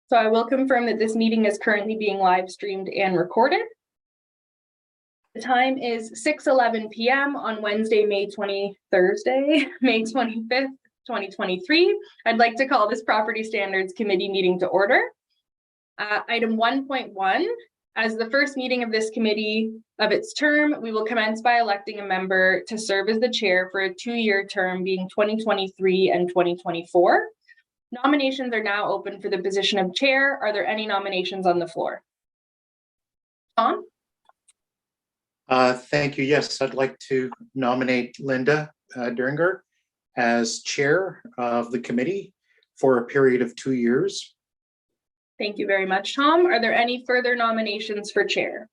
So I will confirm that this meeting is currently being live streamed and recorded. The time is 6:11 p.m. on Wednesday, Thursday, May 25th, 2023. I'd like to call this Property Standards Committee meeting to order. Item 1.1, as the first meeting of this committee of its term, we will commence by electing a member to serve as the chair for a 2-year term being 2023 and 2024. Nominations are now open for the position of chair. Are there any nominations on the floor? Tom? Thank you. Yes, I'd like to nominate Linda Duringer as chair of the committee for a period of 2 years. Thank you very much, Tom. Are there any further nominations for chair?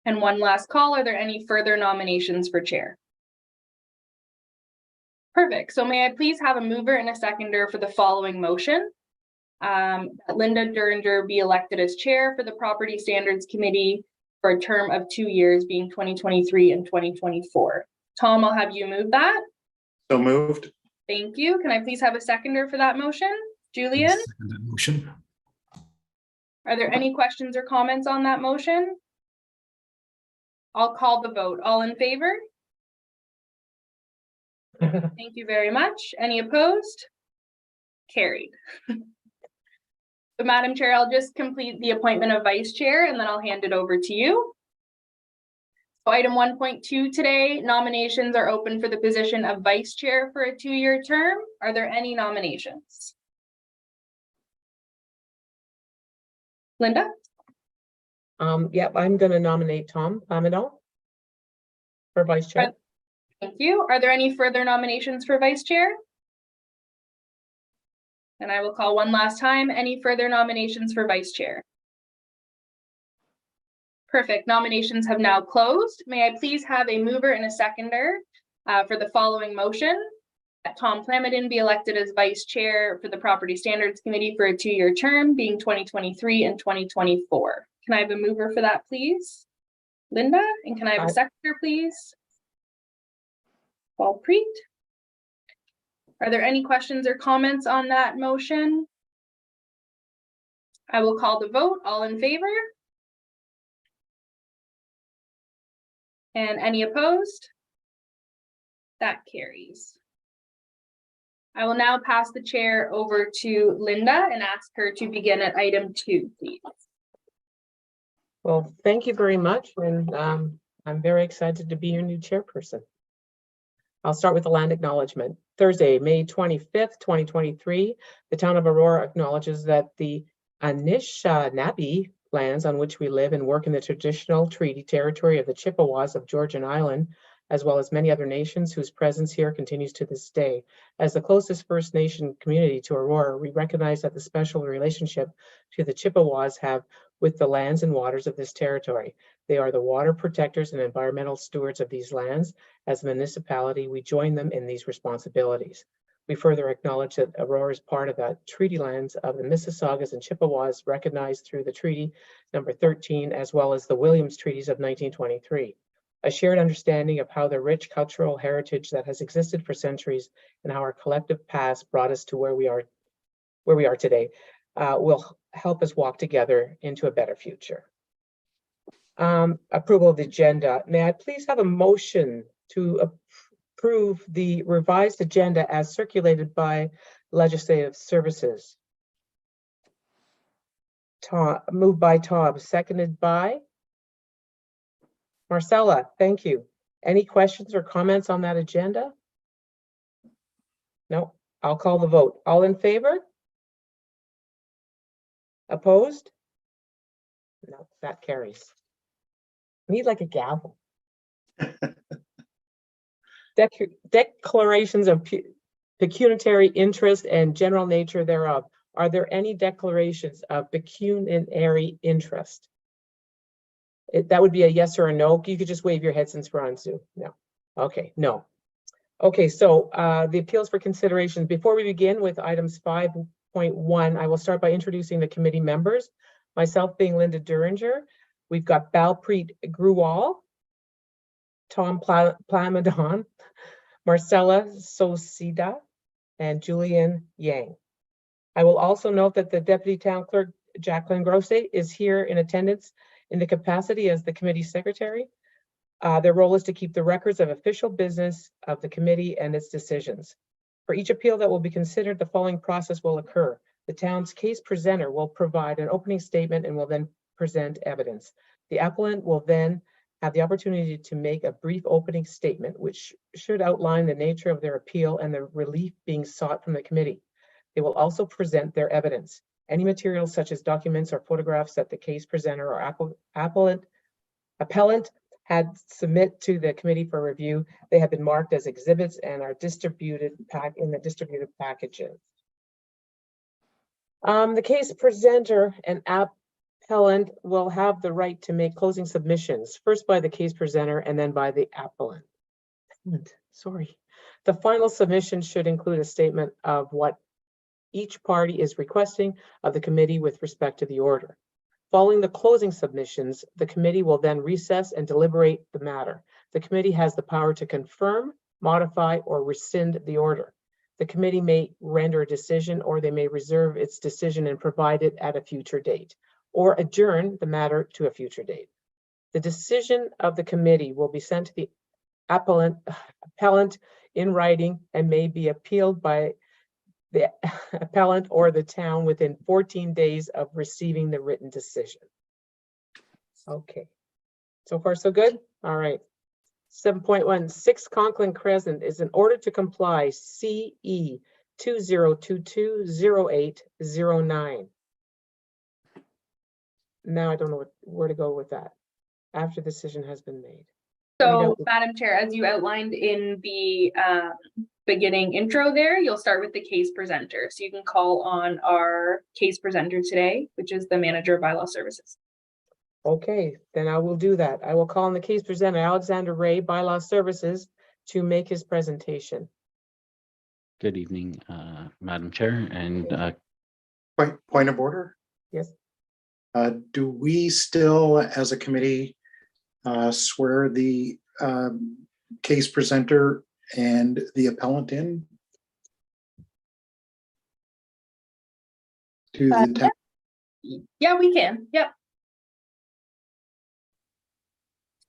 And one last call, are there any further nominations for chair? Perfect. So may I please have a mover and a seconder for the following motion? That Linda Duringer be elected as chair for the Property Standards Committee for a term of 2 years being 2023 and 2024. Tom, I'll have you move that. So moved. Thank you. Can I please have a seconder for that motion? Julian? Second that motion. Are there any questions or comments on that motion? I'll call the vote. All in favor? Thank you very much. Any opposed? Carried. So Madam Chair, I'll just complete the appointment of Vice Chair and then I'll hand it over to you. So item 1.2 today, nominations are open for the position of Vice Chair for a 2-year term. Are there any nominations? Linda? Yep, I'm going to nominate Tom Plamadon for Vice Chair. Thank you. Are there any further nominations for Vice Chair? And I will call one last time. Any further nominations for Vice Chair? Perfect. Nominations have now closed. May I please have a mover and a seconder for the following motion? That Tom Plamadon be elected as Vice Chair for the Property Standards Committee for a 2-year term being 2023 and 2024. Can I have a mover for that, please? Linda? And can I have a seconder, please? Balpreet? Are there any questions or comments on that motion? I will call the vote. All in favor? And any opposed? That carries. I will now pass the chair over to Linda and ask her to begin at item 2, please. Well, thank you very much. And I'm very excited to be your new chairperson. I'll start with the land acknowledgement. Thursday, May 25th, 2023, the town of Aurora acknowledges that the Anishinaabe lands on which we live and work in the traditional treaty territory of the Chippewas of Georgian Island, as well as many other nations whose presence here continues to this day. As the closest First Nation community to Aurora, we recognize that the special relationship to the Chippewas have with the lands and waters of this territory. They are the water protectors and environmental stewards of these lands. As a municipality, we join them in these responsibilities. We further acknowledge that Aurora is part of the treaty lands of the Mississaugas and Chippewas recognized through the Treaty Number 13, as well as the Williams Treaties of 1923. A shared understanding of how the rich cultural heritage that has existed for centuries and how our collective past brought us to where we are today will help us walk together into a better future. Approval of the agenda. May I please have a motion to approve the revised agenda as circulated by Legislative Services? Moved by Tom, seconded by Marcella. Thank you. Any questions or comments on that agenda? No, I'll call the vote. All in favor? Opposed? No, that carries. Need like a gavel. Declarations of pecuniary interest and general nature thereof. Are there any declarations of pecuniary interest? That would be a yes or a no. You could just wave your head since we're on Zoom. No. Okay, no. Okay, so the appeals for consideration. Before we begin with items 5.1, I will start by introducing the committee members. Myself being Linda Duringer. We've got Balpreet Grewal, Tom Plamadon, Marcella Sosida, and Julian Yang. I will also note that the Deputy Town Clerk, Jacqueline Grosse, is here in attendance in the capacity as the committee secretary. Their role is to keep the records of official business of the committee and its decisions. For each appeal that will be considered, the following process will occur. The town's case presenter will provide an opening statement and will then present evidence. The appellant will then have the opportunity to make a brief opening statement, which should outline the nature of their appeal and the relief being sought from the committee. They will also present their evidence. Any materials such as documents or photographs that the case presenter or appellant had submit to the committee for review, they have been marked as exhibits and are distributed in the distributed packages. The case presenter and appellant will have the right to make closing submissions, first by the case presenter and then by the appellant. Sorry. The final submission should include a statement of what each party is requesting of the committee with respect to the order. Following the closing submissions, the committee will then recess and deliberate the matter. The committee has the power to confirm, modify, or rescind the order. The committee may render a decision, or they may reserve its decision and provide it at a future date, or adjourn the matter to a future date. The decision of the committee will be sent to the appellant in writing and may be appealed by the appellant or the town within 14 days of receiving the written decision. Okay, so far so good. All right. 7.16 Conklin Crescent is in order to comply CE 20220809. Now I don't know where to go with that after the decision has been made. So, Madam Chair, as you outlined in the beginning intro there, you'll start with the case presenter. So you can call on our case presenter today, which is the manager of bylaw services. Okay, then I will do that. I will call on the case presenter, Alexander Ray, bylaw services, to make his presentation. Good evening, Madam Chair, and Point of order. Yes. Do we still, as a committee, swear the case presenter and the appellant in to the town? Yeah, we can. Yep.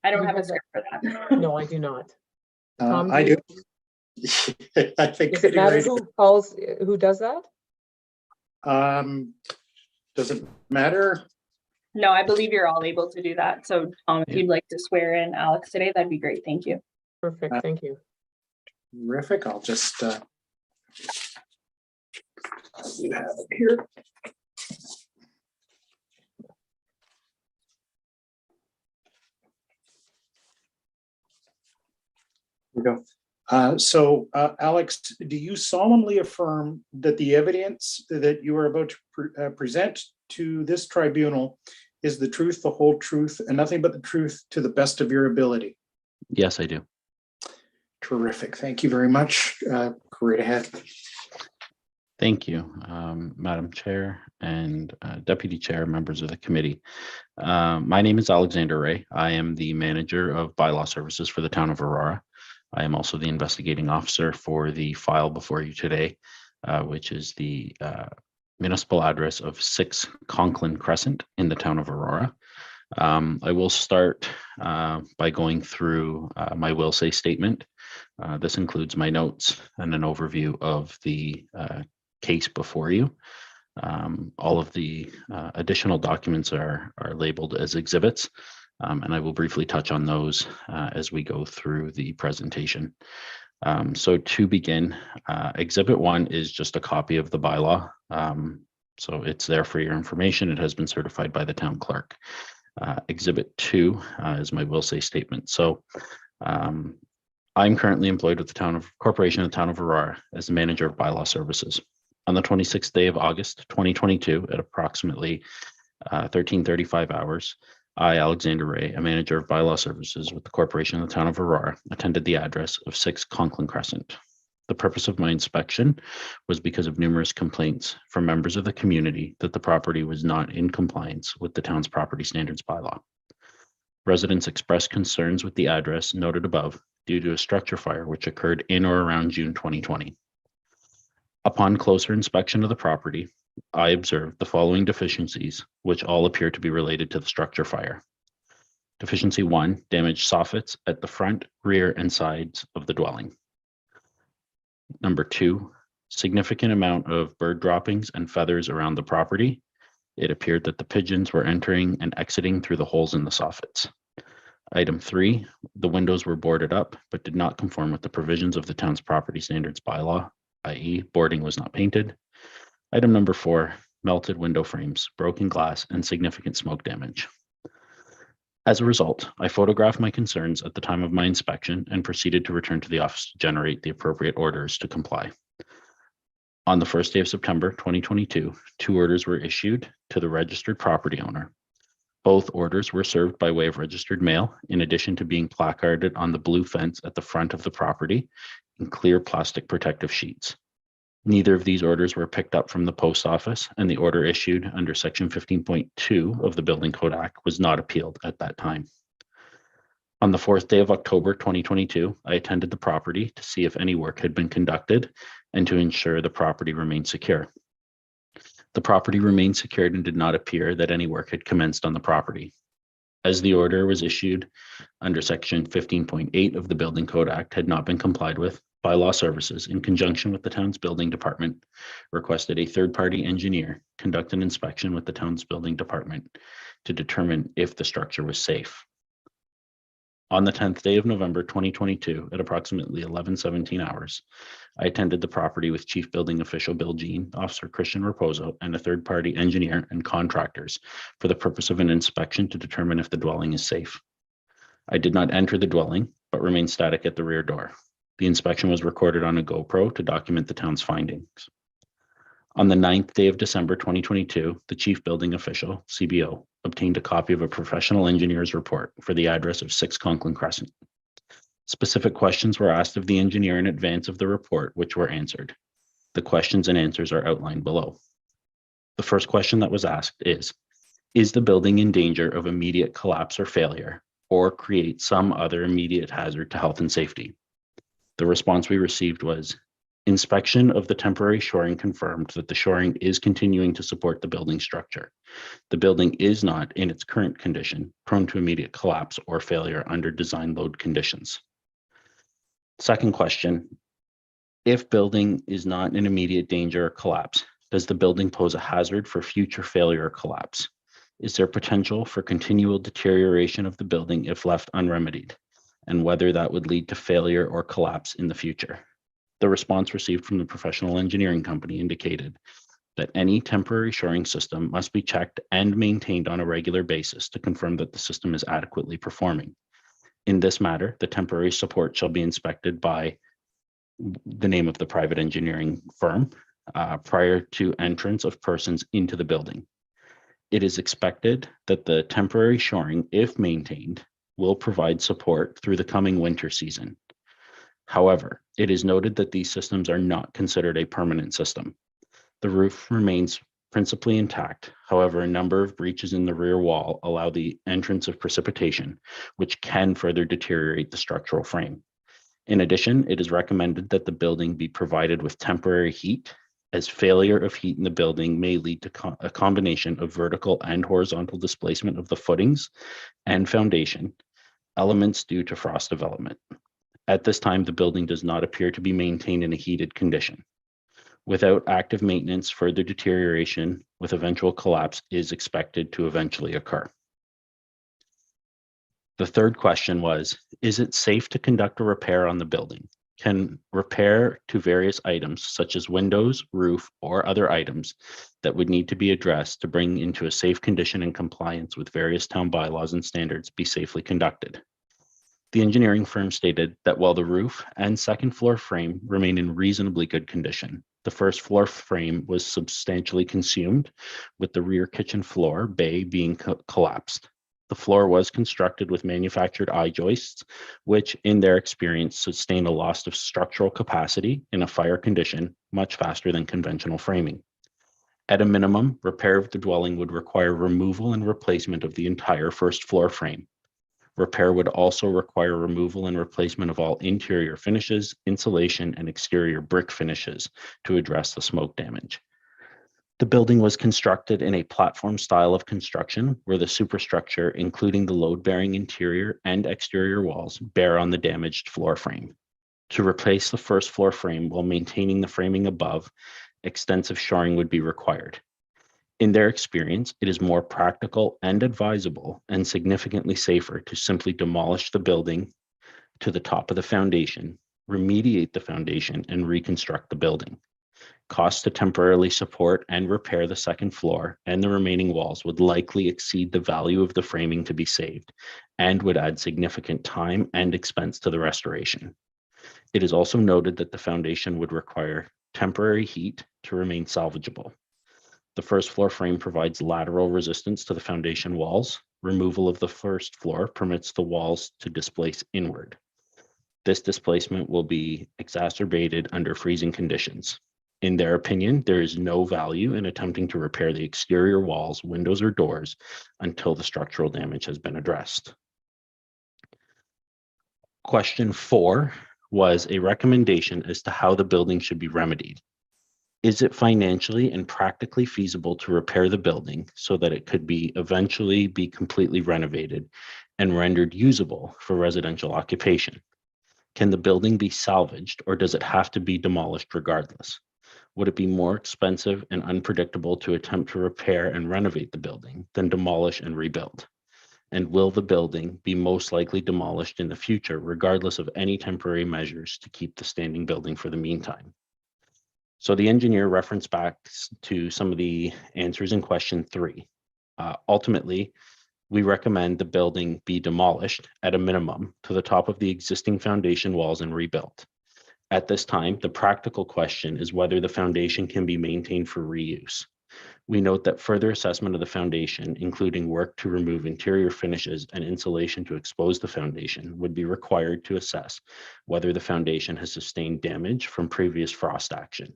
I don't You have a have script for that. No, I do not. Tom, I do. I think. Does it matter who does that? Does it matter? No, I believe you're all able to do that. So if you'd like to swear in Alex today, that'd be great. Thank you. Perfect, thank you. Terrific. I'll just you have it here. Here we go. Alex, do you solemnly affirm that the evidence that you are about to present to this tribunal is the truth, the whole truth, and nothing but the truth to the best of your ability? yes, I do. Terrific. Thank you very much. Go right ahead. Thank you, Madam Chair and Deputy Chair, members of the committee. My name is Alexander Ray. I am the manager of bylaw services for the town of Aurora. I am also the investigating officer for the file before you today, which is the municipal address of 6 Conklin Crescent in the town of Aurora. I will start by going through my will say statement. This includes my notes and an overview of the case before you. All of the additional documents are labeled as exhibits, and I will briefly touch on those as we go through the presentation. So to begin, Exhibit 1 is just a copy of the bylaw. So it's there for your information. It has been certified by the town clerk. Exhibit 2 is my will say statement. So I'm currently employed with the Corporation of the Town of Aurora as the manager of bylaw services. On the 26th day of August 2022 at approximately 13:35 hours, I, Alexander Ray, a manager of bylaw services with the Corporation of the Town of Aurora, attended the address of 6 Conklin Crescent. The purpose of my inspection was because of numerous complaints from members of the community that the property was not in compliance with the town's property standards bylaw. Residents expressed concerns with the address noted above due to a structure fire which occurred in or around June 2020. Upon closer inspection of the property, I observed the following deficiencies, which all appear to be related to the structure fire. Deficiency 1, damaged soffits at the front, rear, and sides of the dwelling. Number 2, significant amount of bird droppings and feathers around the property. It appeared that the pigeons were entering and exiting through the holes in the soffits. Item 3, the windows were boarded up but did not conform with the provisions of the town's property standards bylaw, i.e. boarding was not painted. Item number 4, melted window frames, broken glass, and significant smoke damage. As a result, I photographed my concerns at the time of my inspection and proceeded to return to the office to generate the appropriate orders to comply. On the first day of September 2022, 2 orders were issued to the registered property owner. Both orders were served by way of registered mail, in addition to being placarded on the blue fence at the front of the property in clear plastic protective sheets. Neither of these orders were picked up from the post office, and the order issued under Section 15.2 of the Building Code Act was not appealed at that time. On the 4th day of October 2022, I attended the property to see if any work had been conducted and to ensure the property remained secure. The property remained secured and did not appear that any work had commenced on the property. As the order was issued under Section 15.8 of the Building Code Act had not been complied with, Bylaw Services, in conjunction with the town's building department, requested a third-party engineer conduct an inspection with the town's building department to determine if the structure was safe. On the 10th day of November 2022, at approximately 11:17 hours, I attended the property with Chief Building Official Bill Jean, Officer Christian Raposo, and a third-party engineer and contractors for the purpose of an inspection to determine if the dwelling is safe. I did not enter the dwelling, but remained static at the rear door. The inspection was recorded on a GoPro to document the town's findings. On the 9th day of December 2022, the Chief Building Official, CBO, obtained a copy of a professional engineer's report for the address of 6 Conklin Crescent. Specific questions were asked of the engineer in advance of the report, which were answered. The questions and answers are outlined below. The first question that was asked is the building in danger of immediate collapse or failure, or create some other immediate hazard to health and safety? The response we received was, inspection of the temporary shoring confirmed that the shoring is continuing to support the building structure. The building is not, in its current condition, prone to immediate collapse or failure under design load conditions. Second question, if building is not in immediate danger or collapse, does the building pose a hazard for future failure or collapse? Is there potential for continual deterioration of the building if left unremedied, and whether that would lead to failure or collapse in the future? The response received from the professional engineering company indicated that any temporary shoring system must be checked and maintained on a regular basis to confirm that the system is adequately performing. In this matter, the temporary support shall be inspected by the name of the private engineering firm prior to entrance of persons into the building. It is expected that the temporary shoring, if maintained, will provide support through the coming winter season. However, it is noted that these systems are not considered a permanent system. The roof remains principally intact. However, a number of breaches in the rear wall allow the entrance of precipitation, which can further deteriorate the structural frame. In addition, it is recommended that the building be provided with temporary heat, as failure of heat in the building may lead to a combination of vertical and horizontal displacement of the footings and foundation, elements due to frost development. At this time, the building does not appear to be maintained in a heated condition. Without active maintenance, further deterioration with eventual collapse is expected to eventually occur. The third question was, is it safe to conduct a repair on the building? Can repair to various items such as windows, roof, or other items that would need to be addressed to bring into a safe condition and compliance with various town bylaws and standards be safely conducted? The engineering firm stated that while the roof and second floor frame remain in reasonably good condition, the first floor frame was substantially consumed, with the rear kitchen floor bay being collapsed. The floor was constructed with manufactured I-joists, which in their experience sustain a loss of structural capacity in a fire condition much faster than conventional framing. At a minimum, repair of the dwelling would require removal and replacement of the entire first floor frame. Repair would also require removal and replacement of all interior finishes, insulation, and exterior brick finishes to address the smoke damage. The building was constructed in a platform style of construction where the superstructure, including the load-bearing interior and exterior walls, bear on the damaged floor frame. To replace the first floor frame while maintaining the framing above, extensive shoring would be required. In their experience, it is more practical and advisable and significantly safer to simply demolish the building to the top of the foundation, remediate the foundation, and reconstruct the building. Costs to temporarily support and repair the second floor and the remaining walls would likely exceed the value of the framing to be saved and would add significant time and expense to the restoration. It is also noted that the foundation would require temporary heat to remain salvageable. The first floor frame provides lateral resistance to the foundation walls. Removal of the first floor permits the walls to displace inward. This displacement will be exacerbated under freezing conditions. In their opinion, there is no value in attempting to repair the exterior walls, windows, or doors until the structural damage has been addressed. Question 4 was a recommendation as to how the building should be remedied. Is it financially and practically feasible to repair the building so that it could eventually be completely renovated and rendered usable for residential occupation? Can the building be salvaged, or does it have to be demolished regardless? Would it be more expensive and unpredictable to attempt to repair and renovate the building than demolish and rebuild? And will the building be most likely demolished in the future, regardless of any temporary measures to keep the standing building for the meantime? So the engineer referenced back to some of the answers in question 3. Ultimately, we recommend the building be demolished at a minimum to the top of the existing foundation walls and rebuilt. At this time, the practical question is whether the foundation can be maintained for reuse. We note that further assessment of the foundation, including work to remove interior finishes and insulation to expose the foundation, would be required to assess whether the foundation has sustained damage from previous frost action.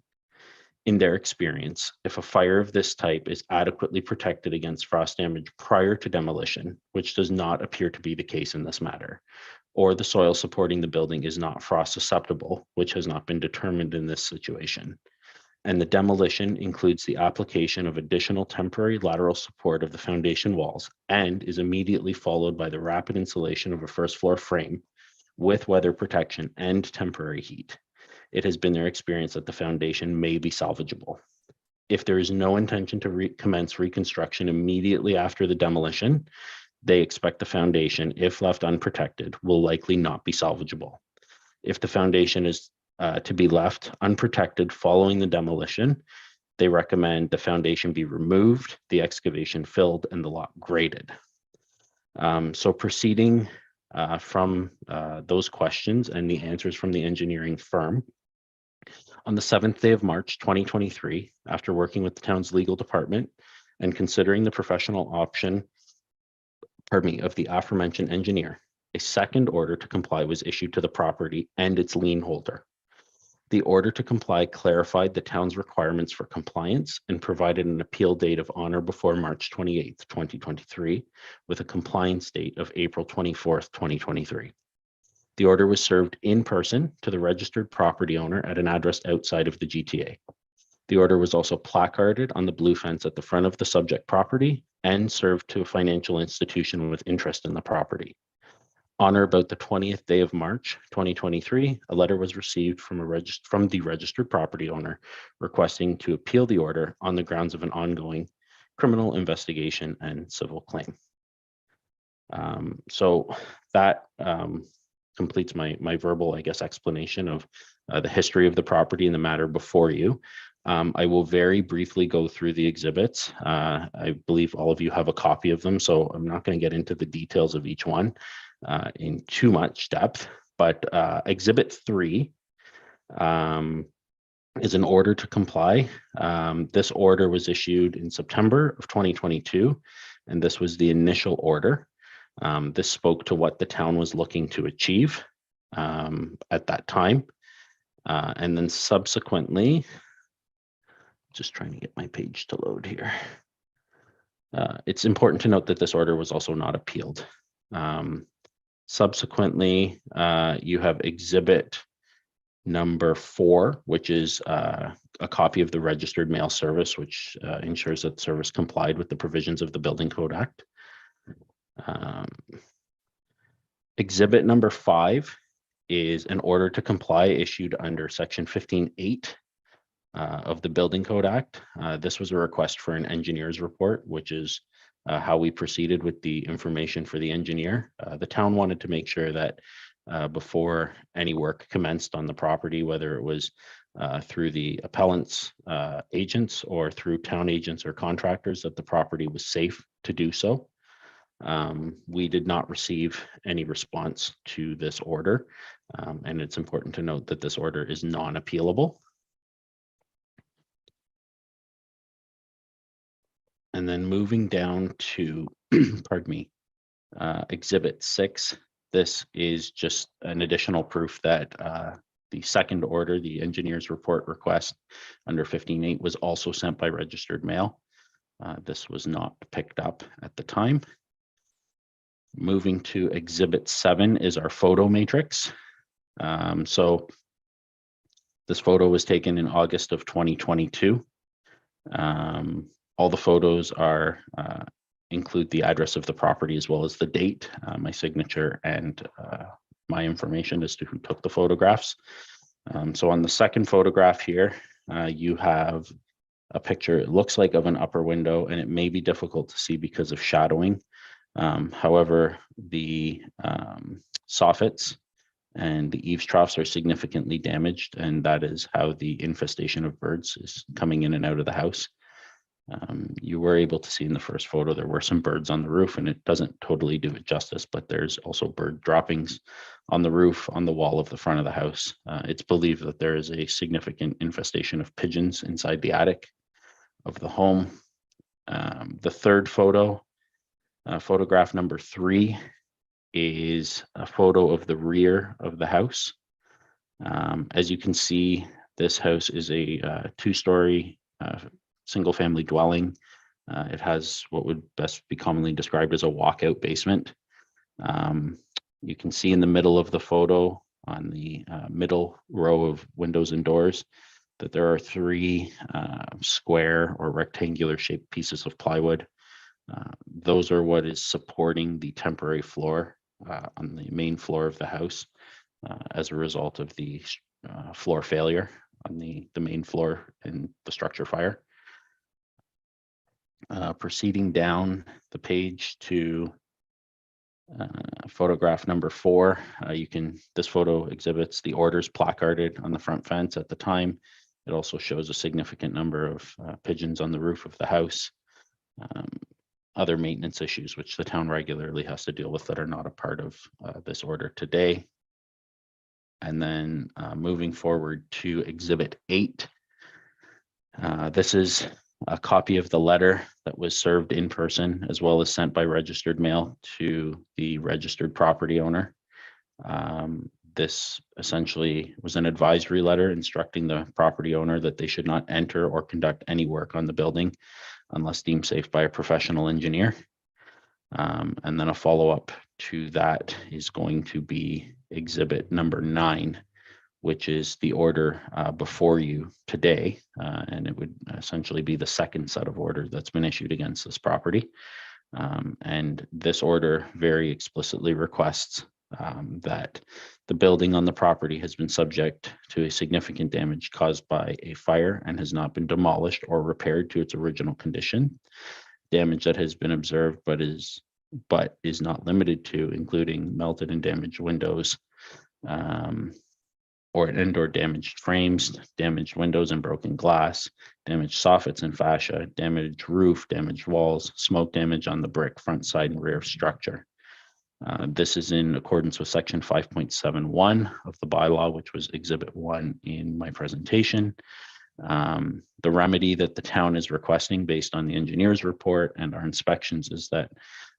In their experience, if a fire of this type is adequately protected against frost damage prior to demolition, which does not appear to be the case in this matter, or the soil supporting the building is not frost susceptible, which has not been determined in this situation, and the demolition includes the application of additional temporary lateral support of the foundation walls and is immediately followed by the rapid insulation of a first floor frame with weather protection and temporary heat, it has been their experience that the foundation may be salvageable. If there is no intention to commence reconstruction immediately after the demolition, they expect the foundation, if left unprotected, will likely not be salvageable. If the foundation is to be left unprotected following the demolition, they recommend the foundation be removed, the excavation filled, and the lot graded. So proceeding from those questions and the answers from the engineering firm, on the 7th day of March 2023, after working with the town's legal department and considering the professional option, of the aforementioned engineer, a second order to comply was issued to the property and its lien holder. The order to comply clarified the town's requirements for compliance and provided an appeal date of honor before March 28th, 2023, with a compliance date of April 24th, 2023. The order was served in person to the registered property owner at an address outside of the GTA. The order was also placarded on the blue fence at the front of the subject property and served to a financial institution with interest in the property. On or about the 20th day of March 2023, a letter was received from the registered property owner requesting to appeal the order on the grounds of an ongoing criminal investigation and civil claim. So that completes my verbal, explanation of the history of the property and the matter before you. I will very briefly go through the exhibits. I believe all of you have a copy of them, so I'm not going to get into the details of each one in too much depth, but Exhibit 3 is an order to comply. This order was issued in September of 2022, and this was the initial order. This spoke to what the town was looking to achieve at that time. And then subsequently, just trying to get my page to load here. It's important to note that this order was also not appealed. Subsequently, you have exhibit number 4, which is a copy of the registered mail service, which ensures that service complied with the provisions of the Building Code Act. Exhibit number 5 is an order to comply issued under Section 15(8) of the Building Code Act. This was a request for an engineer's report, which is how we proceeded with the information for the engineer. The town wanted to make sure that before any work commenced on the property, whether it was through the appellant's agents or through town agents or contractors, that the property was safe to do so. We did not receive any response to this order, and it's important to note that this order is non-appealable. And then moving down to, pardon me, Exhibit 6. This is just an additional proof that the second order, the engineer's report request under 15(8) was also sent by registered mail. This was not picked up at the time. Moving to Exhibit 7 is our photo matrix. So this photo was taken in August of 2022. All the photos are include the address of the property as well as the date, my signature, and my information as to who took the photographs. So on the second photograph here, you have a picture, it looks like, of an upper window, and it may be difficult to see because of shadowing. However, the soffits and the eaves troughs are significantly damaged, and that is how the infestation of birds is coming in and out of the house. You were able to see in the first photo there were some birds on the roof, and it doesn't totally do it justice, but there's also bird droppings on the roof, on the wall of the front of the house. It's believed that there is a significant infestation of pigeons inside the attic of the home. The third photo, photograph number 3, is a photo of the rear of the house. As you can see, this house is a 2-story single-family dwelling. It has what would best be commonly described as a walkout basement. You can see in the middle of the photo, on the middle row of windows and doors, that there are 3 square or rectangular shaped pieces of plywood. Those are what is supporting the temporary floor on the main floor of the house as a result of the floor failure on the main floor and the structure fire. Proceeding down the page to photograph number 4, this photo exhibits the orders placarded on the front fence at the time. It also shows a significant number of pigeons on the roof of the house. Other maintenance issues which the town regularly has to deal with that are not a part of this order today. And then moving forward to Exhibit 8. This is a copy of the letter that was served in person as well as sent by registered mail to the registered property owner. This essentially was an advisory letter instructing the property owner that they should not enter or conduct any work on the building unless deemed safe by a professional engineer. And then a follow-up to that is going to be Exhibit number 9, which is the order before you today. And it would essentially be the second set of orders that's been issued against this property. And this order very explicitly requests that the building on the property has been subject to a significant damage caused by a fire and has not been demolished or repaired to its original condition. Damage that has been observed but is not limited to including melted and damaged windows, or damaged frames, damaged windows and broken glass, damaged soffits and fascia, damaged roof, damaged walls, smoke damage on the brick front, side, and rear structure. This is in accordance with Section 5.71 of the bylaw, which was Exhibit 1 in my presentation. The remedy that the town is requesting based on the engineer's report and our inspections is that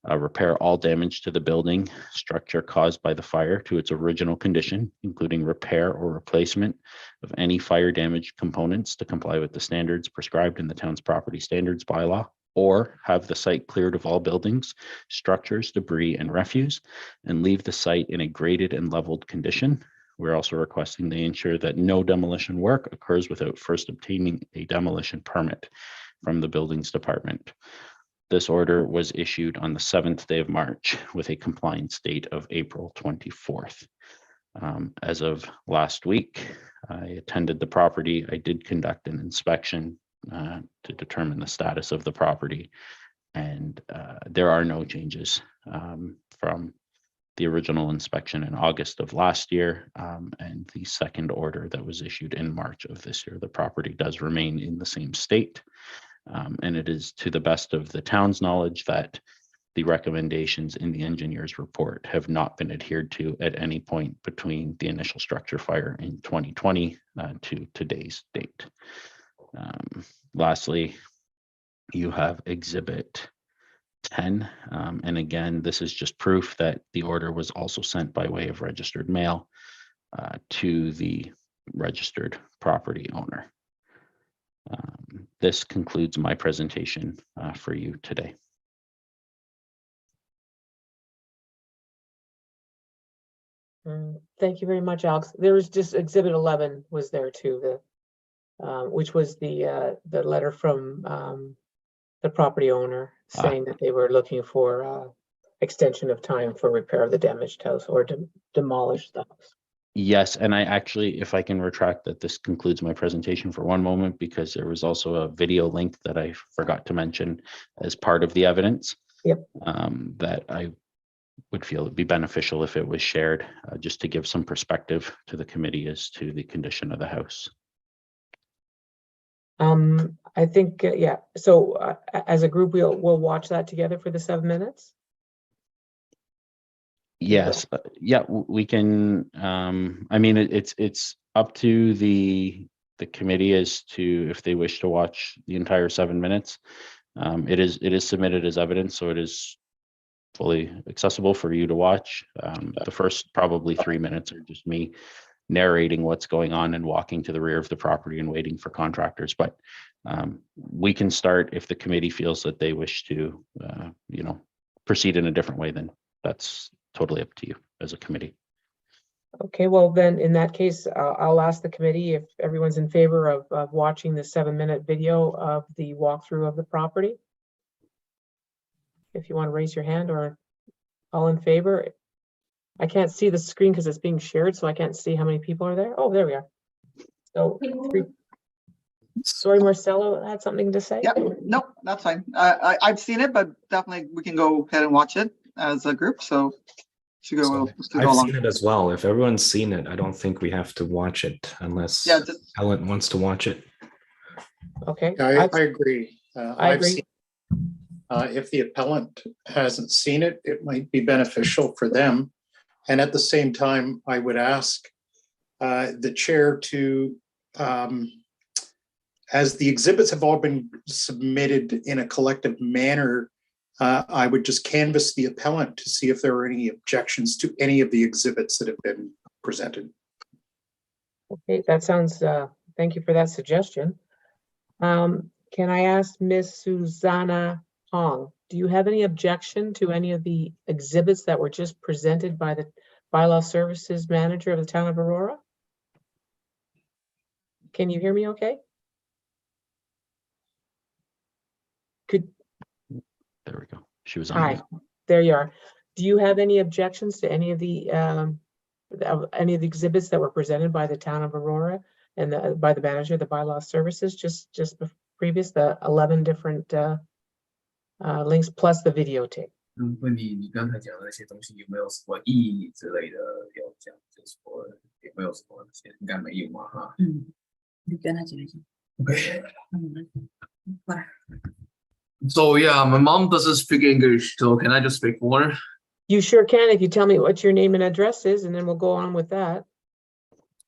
repair all damage to the building structure caused by the fire to its original condition, including repair or replacement of any fire damaged components to comply with the standards prescribed in the town's property standards bylaw. or have the site cleared of all buildings, structures, debris, and refuse, and leave the site in a graded and leveled condition. We're also requesting they ensure that no demolition work occurs without first obtaining a demolition permit from the buildings department. This order was issued on the 7th day of March with a compliance date of April 24th. As of last week, I attended the property. I did conduct an inspection to determine the status of the property, and there are no changes from the original inspection in August of last year and the second order that was issued in March of this year. The property does remain in the same state, and it is to the best of the town's knowledge that the recommendations in the engineer's report have not been adhered to at any point between the initial structure fire in 2020 to today's date. Lastly, you have Exhibit 10. And again, this is just proof that the order was also sent by way of registered mail to the registered property owner. This concludes my presentation for you today. Thank you very much, Alex. There was just Exhibit 11 was there too, which was the letter from the property owner saying that they were looking for extension of time for repair of the damaged house or to demolish the house. Yes, and I actually, if I can retract that, this concludes my presentation for one moment, because there was also a video link that I forgot to mention as part of the evidence. Yep. That I would feel it'd be beneficial if it was shared, just to give some perspective to the committee as to the condition of the house. I think, yeah, so as a group, we'll watch that together for the 7 minutes. Yes, yeah, we can. I mean, it's up to the committee as to if they wish to watch the entire 7 minutes. It is submitted as evidence, so it is fully accessible for you to watch. The first probably 3 minutes are just me narrating what's going on and walking to the rear of the property and waiting for contractors. But we can start if the committee feels that they wish to, proceed in a different way. Then that's totally up to you as a committee. Okay, well then in that case, I'll ask the committee if everyone's in favor of watching the 7-minute video of the walkthrough of the property. If you want to raise your hand, or all in favor. I can't see the screen because it's being shared, so I can't see how many people are there. Oh, there we are. So, sorry, Marcelo had something to say? Yeah, no, that's fine. I've seen it, but definitely we can go ahead and watch it as a group. So, I've seen it as well. If everyone's seen it, I don't think we have to watch it unless Ellen wants to watch it. Okay. I agree. I agree. Seen, if the appellant hasn't seen it, it might be beneficial for them. And at the same time, I would ask the chair to, as the exhibits have all been submitted in a collective manner, I would just canvass the appellant to see if there are any objections to any of the exhibits that have been presented. Okay, that sounds, thank you for that suggestion. Can I ask Miss Susanna Hong, do you have any objection to any of the exhibits that were just presented by the Bylaw Services Manager of the Town of Aurora? Can you hear me okay? There we go. She was on. Hi, there you are. Do you have any objections to any of the exhibits that were presented by the Town of Aurora and by the manager of the Bylaw Services just previous, the 11 different links plus the videotape? 问你刚才讲的那些东西有没有什么意义之类的要讲，就是说有没有什么应该没有嘛哈？你跟他讲一讲。Okay. 过来。 So yeah, my mom doesn't speak English, so can I just speak for her? You sure can if you tell me what your name and address is, and then we'll go on with that.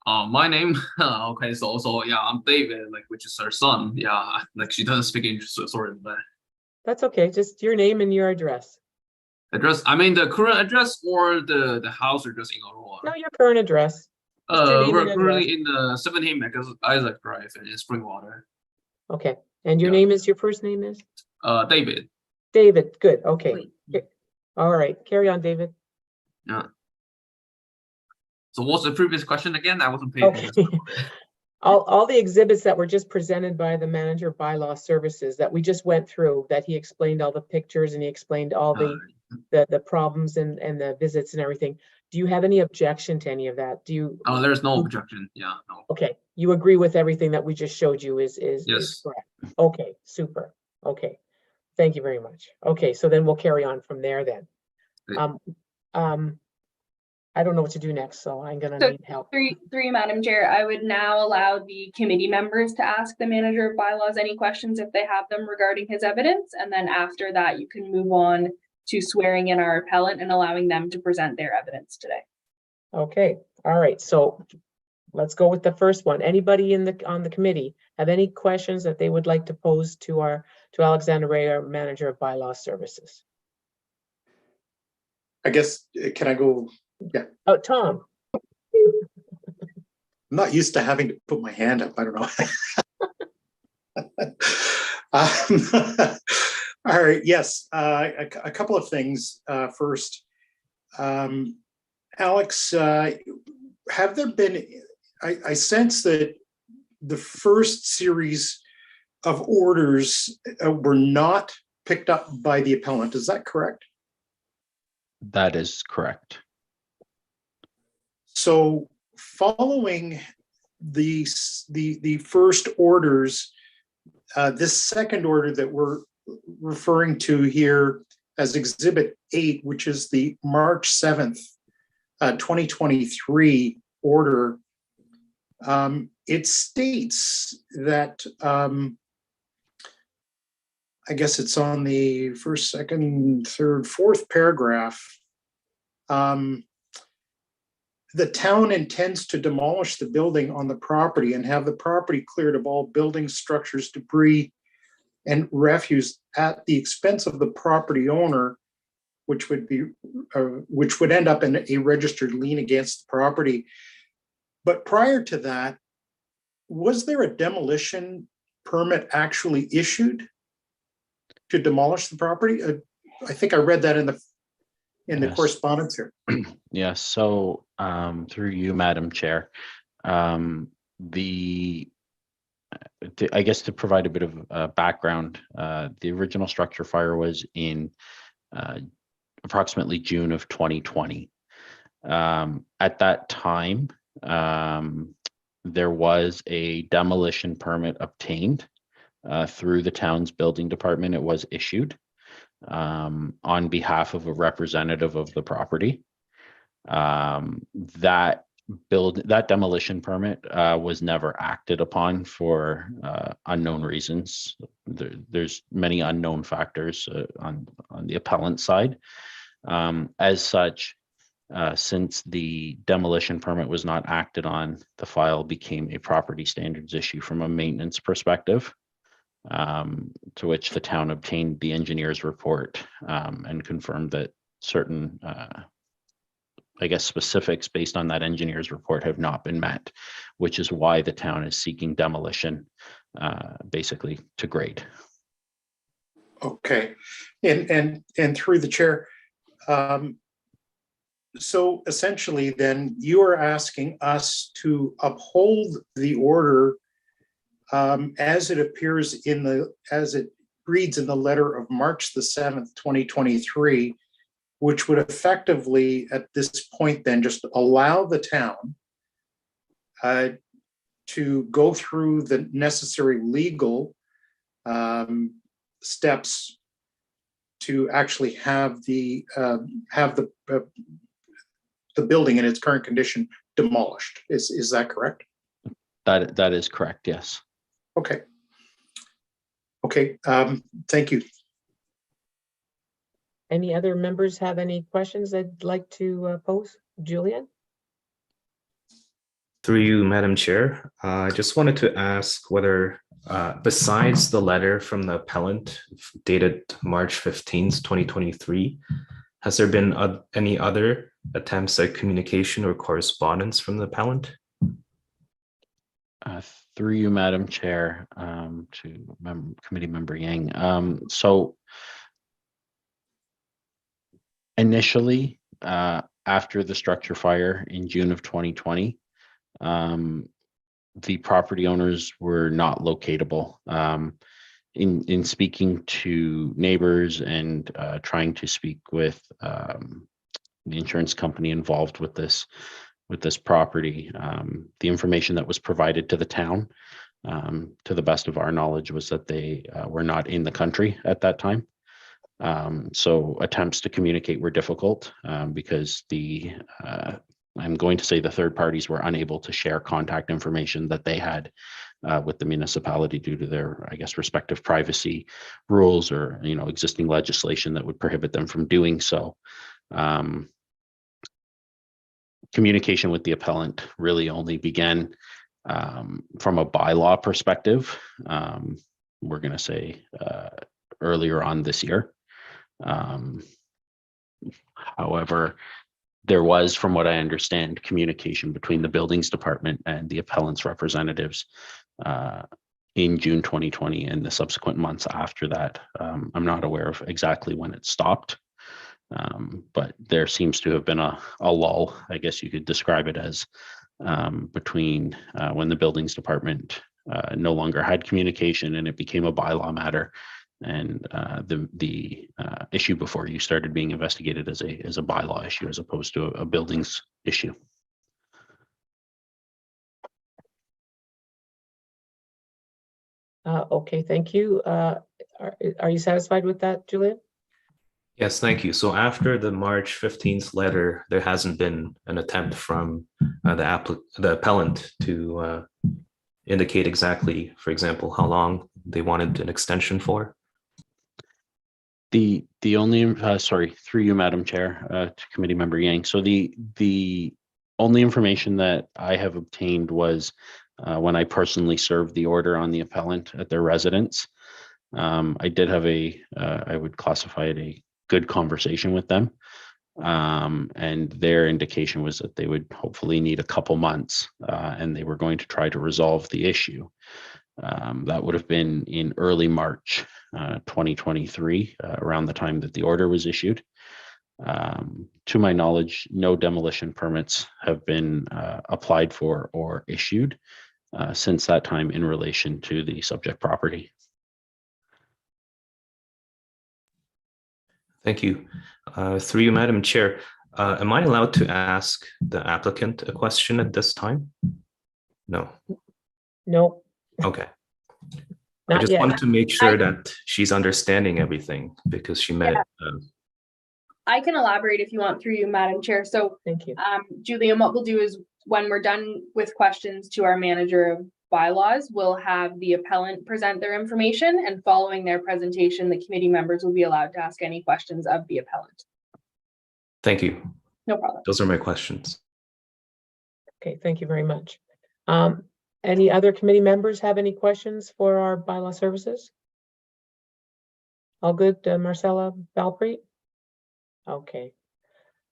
My name, okay, so yeah, I'm David, like which is her son. Yeah, like she doesn't speak English, so sorry about that. That's okay. Just your name and your address. Address, I mean the current address or the house address in Aurora? No, your current address. Just your name We're and currently in the 17 Isaac Drive in Springwater. Okay. And your Yeah. name is, your first name is? David. David, good, okay. Wait. All right, carry on, David. Yeah. So what's the previous question again? I wasn't paying Okay. attention. All the exhibits that were just presented by the manager of bylaw services that we just went through, that he explained all the pictures and he explained all the problems and the visits and everything. Do you have any objection to any of that? Do you? There's no objection. Yeah, no. Okay, you agree with everything that we just showed you is Yes. correct? Okay, super. Okay, thank you very much. Okay, so then we'll carry on from there then. I don't know what to do next, so I'm gonna So need help. Three, Madam Chair, I would now allow the committee members to ask the manager of bylaws any questions if they have them regarding his evidence. And then after that, you can move on to swearing in our appellant and allowing them to present their evidence today. Okay, all right, so let's go with the first one. Anybody on the committee have any questions that they would like to pose to Alexander Ray, our manager of bylaw services? I guess, can I go? Yeah. Oh, Tom. I'm not used to having to put my hand up. I don't know. All right. Yes. A couple of things. First, Alex, have there been, I sense that the first series of orders were not picked up by the appellant. Is that correct? That is correct. So following the first orders, this second order that we're referring to here as Exhibit 8, which is the March 7th, 2023 order, it states that, I guess it's on the first, second, third, fourth paragraph, the town intends to demolish the building on the property and have the property cleared of all building structures, debris, and refuse at the expense of the property owner, which would end up in a registered lien against the property. But prior to that, was there a demolition permit actually issued to demolish the property? I think I read that in the Yes. correspondence here. Yes, so through you, Madam Chair, I guess to provide a bit of background, the original structure fire was in approximately June of 2020. At that time, there was a demolition permit obtained through the town's building department. It was issued on behalf of a representative of the property. That demolition permit was never acted upon for unknown reasons. There's many unknown factors on the appellant side. As such, since the demolition permit was not acted on, the file became a property standards issue from a maintenance perspective, to which the town obtained the engineer's report and confirmed that certain, I guess, specifics based on that engineer's report have not been met, which is why the town is seeking demolition, basically to grade. Okay, and through the chair, so essentially then you are asking us to uphold the order as it appears as it reads in the letter of March the 7th, 2023, which would effectively at this point then just allow the town to go through the necessary legal steps to actually have the building in its current condition demolished. Is that correct? That is correct, yes. Okay. Okay, thank you. Any other members have any questions they'd like to pose? Julian? Through you, Madam Chair, I just wanted to ask whether, besides the letter from the appellant dated March 15th, 2023, has there been any other attempts at communication or correspondence from the appellant? Through you, Madam Chair, to Committee Member Yang. So initially, after the structure fire in June of 2020, the property owners were not locatable. In speaking to neighbors and trying to speak with the insurance company involved with this property, the information that was provided to the town, to the best of our knowledge, was that they were not in the country at that time. So attempts to communicate were difficult because I'm going to say the third parties were unable to share contact information that they had with the municipality due to their, I guess, respective privacy rules or, existing legislation that would prohibit them from doing so. Communication with the appellant really only began from a bylaw perspective. We're going to say earlier on this year. However, there was, from what I understand, communication between the buildings department and the appellant's representatives in June 2020 and the subsequent months after that. I'm not aware of exactly when it stopped, but there seems to have been a lull, I guess you could describe it as, between when the buildings department no longer had communication and it became a bylaw matter, and the issue before you started being investigated as a bylaw issue as opposed to a buildings issue. Okay, thank you. Are you satisfied with that, Julian? Yes, thank you. So after the March 15th letter, there hasn't been an attempt from the appellant to indicate exactly, for example, how long they wanted an extension for? The only, sorry, through you, Madam Chair, to Committee Member Yang. So the only information that I have obtained was when I personally served the order on the appellant at their residence. I did have I would classify it a good conversation with them. And their indication was that they would hopefully need a couple months and they were going to try to resolve the issue. That would have been in early March 2023, around the time that the order was issued. To my knowledge, no demolition permits have been applied for or issued since that time in relation to the subject property. Thank you. Through you, Madam Chair, am I allowed to ask the applicant a question at this time? No. No, Okay. I not just yet. wanted to make sure that she's understanding everything because she met. I can elaborate if you want through you, Madam Chair. So Thank you. Julian, what we'll do is when we're done with questions to our manager of bylaws, we'll have the appellant present their information, and following their presentation, the committee members will be allowed to ask any questions of the appellant. Thank you. No problem. Those are my questions. Okay, thank you very much. Any other committee members have any questions for our bylaw services? All good, Marcella Valpreet? Okay.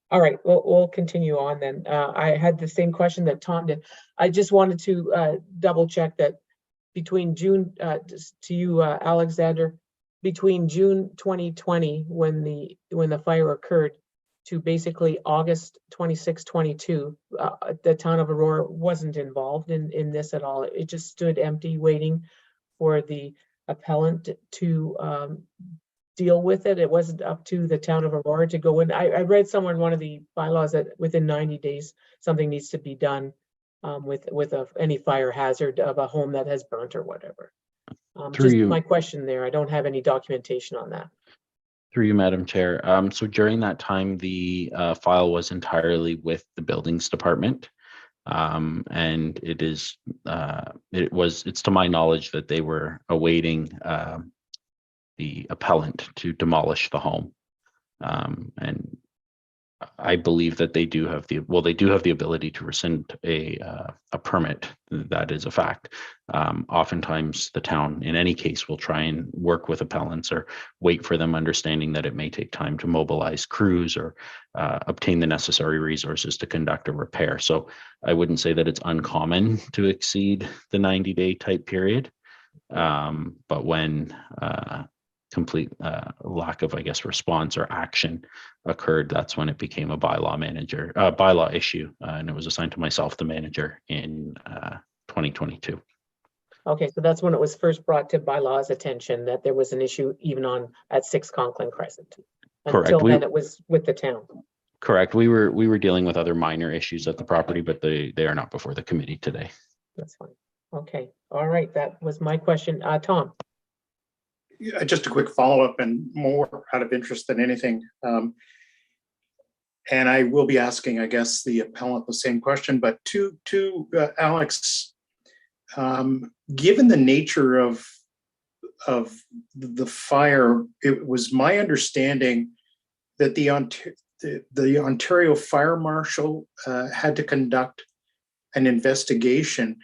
All right, we'll continue on then. I had the same question that Tom did. I just wanted to double check that between June, to you, Alexander, between June 2020, when the fire occurred, to basically August 26, 22, the town of Aurora wasn't involved in this at all. It just stood empty, waiting for the appellant to deal with it. It wasn't up to the town of Aurora to go in. I read somewhere in one of the bylaws that within 90 days, something needs to be done with any fire hazard of a home that has burnt or whatever. Just my question there. I don't have any documentation on that. Through you, Madam Chair. So during that time, the file was entirely with the buildings department. And it's to my knowledge that they were awaiting the appellant to demolish the home. And I believe that they do have the ability to rescind a permit. That is a fact. Oftentimes the town, in any case, will try and work with appellants or wait for them, understanding that it may take time to mobilize crews or obtain the necessary resources to conduct a repair. So I wouldn't say that it's uncommon to exceed the 90-day type period. But when complete lack of, I guess, response or action occurred, that's when it became a bylaw issue, and it was assigned to myself, the manager, in 2022. Okay, so that's when it was first brought to bylaw's attention that there was an issue even at 6 Conklin Crescent. Correct. Until then, it was with the town. Correct. We were dealing with other minor issues at the property, but they are not before the committee today. That's fine. Okay, all right, that was my question. Tom? Yeah, just a quick follow-up and more out of interest than anything. And I will be asking, I guess, the appellant the same question, but to Alex, given the nature of the fire, it was my understanding that the Ontario Fire Marshal had to conduct an investigation.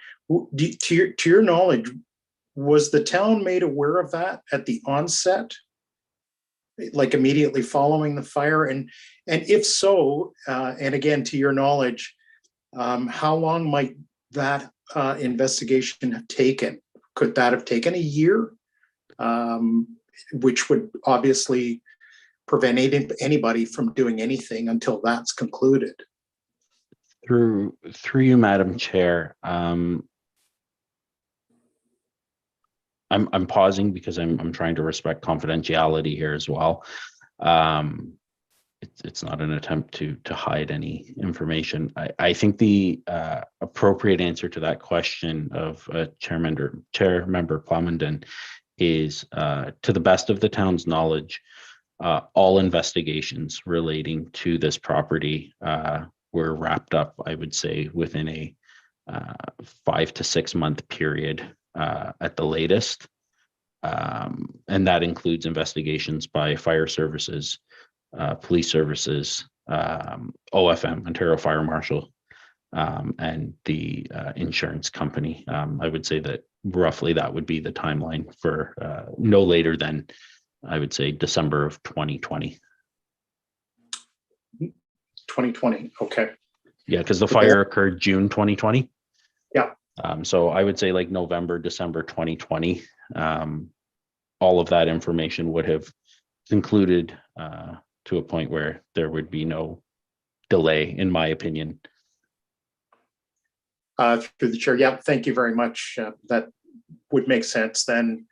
To your knowledge, was the town made aware of that at the onset, like immediately following the fire? And if so, and again, to your knowledge, how long might that investigation have taken? Could that have taken a year? Which would obviously prevent anybody from doing anything until that's concluded. Through you, Madam Chair, I'm pausing because I'm trying to respect confidentiality here as well. It's not an attempt to hide any information. I think the appropriate answer to that question of Chair Member Plamondon is, to the best of the town's knowledge, all investigations relating to this property were wrapped up, I would say, within a 5 to 6 month period at the latest. And that includes investigations by fire services, police services, OFM, Ontario Fire Marshal, and the insurance company. I would say that roughly that would be the timeline for no later than, I would say, December of 2020. 2020, okay. Yeah, because the fire occurred June 2020. Yeah. So I would say like November, December 2020. All of that information would have concluded to a point where there would be no delay, in my opinion. Through the chair, yeah, thank you very much. That would make sense then.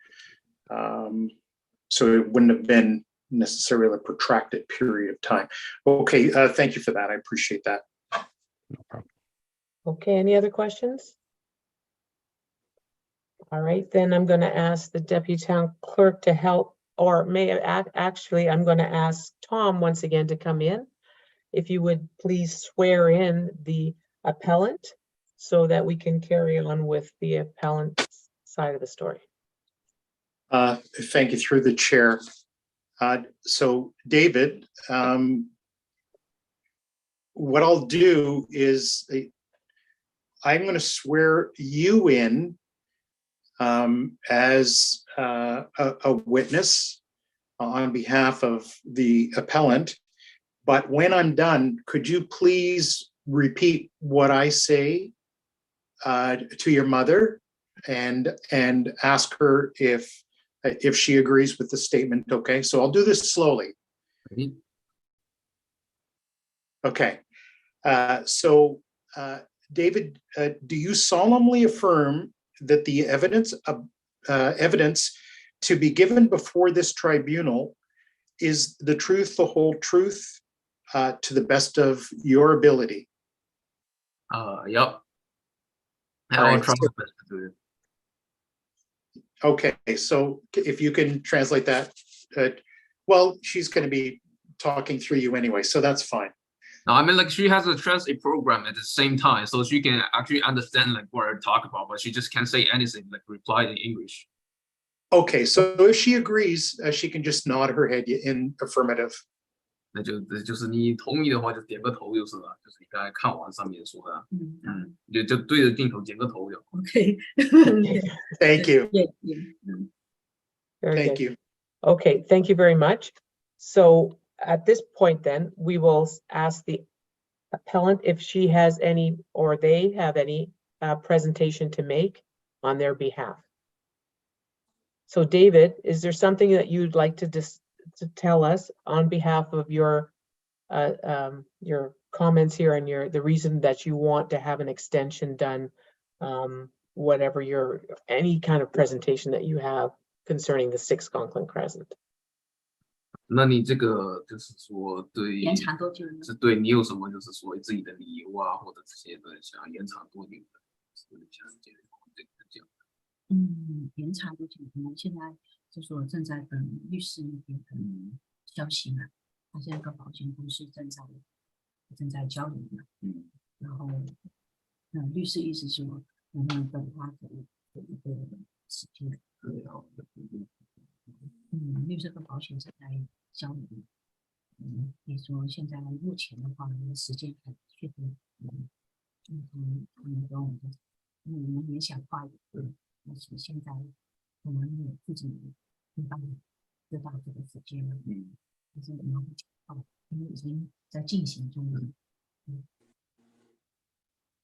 So it wouldn't have been necessarily a protracted period of time. Okay, thank you for that. I appreciate that. No problem. Okay, any other questions? All right, then I'm going to ask the deputy town clerk to help, or actually, I'm going to ask Tom once again to come in. If you would please swear in the appellant so that we can carry on with the appellant side of the story. Thank you, through the chair. So David, what I'll do is I'm going to swear you in as a witness on behalf of the appellant. But when I'm done, could you please repeat what I say to your mother and ask her if she agrees with the statement? Okay, so I'll do this slowly. Ready? Okay, so David, do you solemnly affirm that the evidence to be given before this tribunal is the truth, the whole truth, to the best of your ability? Yep. All I'll right, try so- my best to do it. Okay, so if you can translate that, well, she's going to be talking through you anyway, so that's fine. No, I mean, like, she has a translate program at the same time, so she can actually understand like what I talk about, but she just can't say anything, like reply in English. Okay, so if she agrees, she can just nod her head in affirmative. 就是你同意的话就点个头就是了，就是你刚才看完上面说的，就对着镜头点个头就好。 OK. Thank you, Yeah, yeah. Very thank good. you. Okay, thank you very much. So at this point then, we will ask the appellant if she has any, or they have any presentation to make on their behalf. So David, is there something that you'd like to to tell us on behalf of your comments here and the reason that you want to have an extension done, whatever any kind of presentation that you have concerning the 6 Conklin Crescent? 那你这个就是说对延长多久呢？是对你有什么就是说自己的理由啊，或者这些的想延长多久的，想这个讲。延长多久？我们现在就说正在等律师那边的消息嘛，他现在跟保险公司正在交流嘛，然后律师意思说我们等他的一个时间，律师跟保险正在交流，比如说现在目前的话，时间还确定，他们跟我们，我们也想快一点，但是现在我们也自己没办法知道这个时间了，但是我们会讲快，因为已经在进行中了。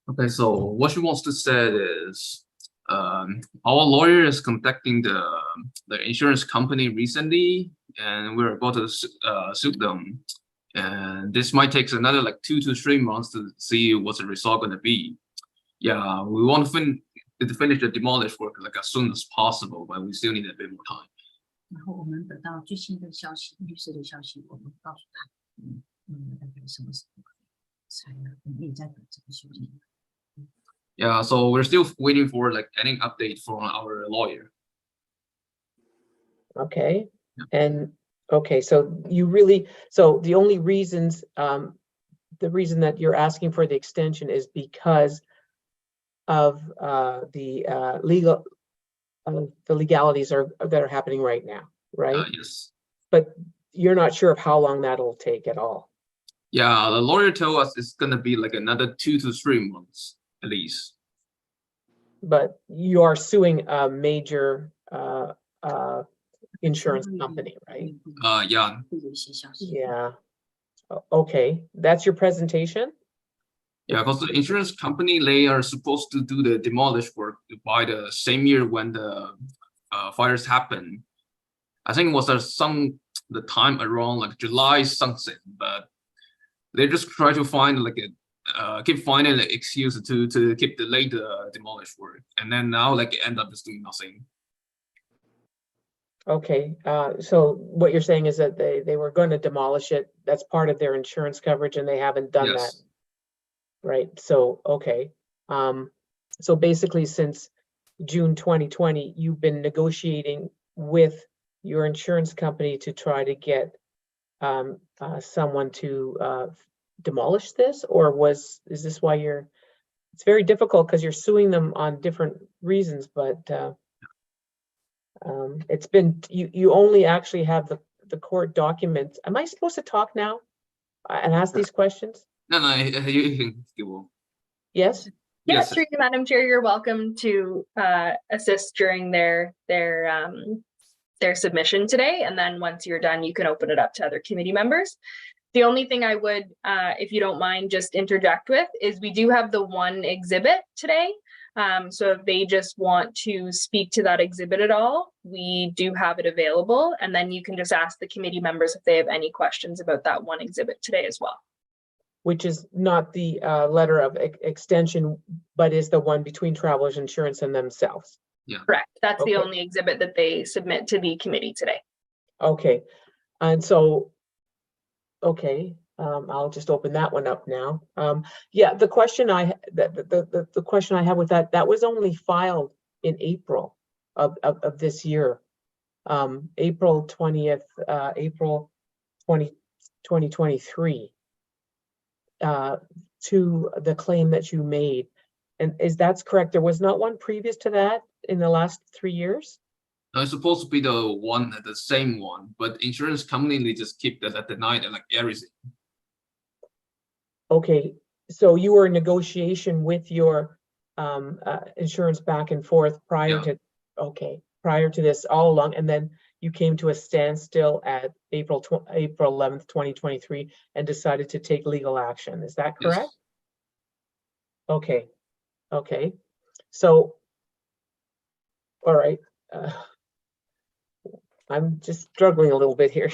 Okay, so what she wants to say is, our lawyer is contacting the insurance company recently, and we're about to sue them. And this might take another like 2 to 3 months to see what's the result going to be. Yeah, we want to finish the demolish work like as soon as possible, but we still need a bit more time. 然后我们得到最新的消息，律师的消息，我们告诉他，大概什么时候可以拆了，我们也在等这个消息。Yeah, so we're still waiting for like any update from our lawyer. Okay, and okay, so so the only reasons, the reason that you're asking for the extension is because of the legalities that are happening right now, right? Yes. But you're not sure of how long that'll take at all. Yeah, the lawyer told us it's gonna be like another 2 to 3 months at least. But you are suing a major insurance company, right? Yeah. 会有一些消息。 Yeah. Okay, that's your presentation? Yeah, because the insurance company, they are supposed to do the demolish work by the same year when the fires happen. I think it was the time around like July something, but they just try to find like keep finding the excuse to keep delay the demolish work, and then now like end up just doing nothing. Okay, so what you're saying is that they were going to demolish it. That's part of their insurance coverage and they haven't done that. Yes. Right, so, okay. So basically since June 2020, you've been negotiating with your insurance company to try to get someone to demolish this, or is this why it's very difficult because you're suing them on different reasons, but it's been, you only actually have the court documents. Am I supposed to talk now and ask these questions? No, you can go. Yes? Yeah, Yes. through you, Madam Chair, you're welcome to assist during their submission today. And then once you're done, you can open it up to other committee members. The only thing I would, if you don't mind, just interject with is we do have the one exhibit today. So if they just want to speak to that exhibit at all, we do have it available. And then you can just ask the committee members if they have any questions about that one exhibit today as well. Which is not the letter of extension, but is the one between Travelers Insurance and themselves. Correct. That's the Okay. only exhibit that they submit to the committee today. Okay, and so, okay, I'll just open that one up now. Yeah, the question the question I have with that was only filed in April of this year. April 20th, April 2023. To the claim that you made. And that's correct? There was not one previous to that in the last 3 years? No, it's supposed to be the same one, but insurance company, they just keep that denied like everything. Okay, so you were in negotiation with your insurance back and forth prior Yeah. to, okay, prior to this all along, and then you came to a standstill at April 11th, 2023, and decided to take legal action. Is that Yes. correct? Okay, okay. So, all right. I'm just struggling a little bit here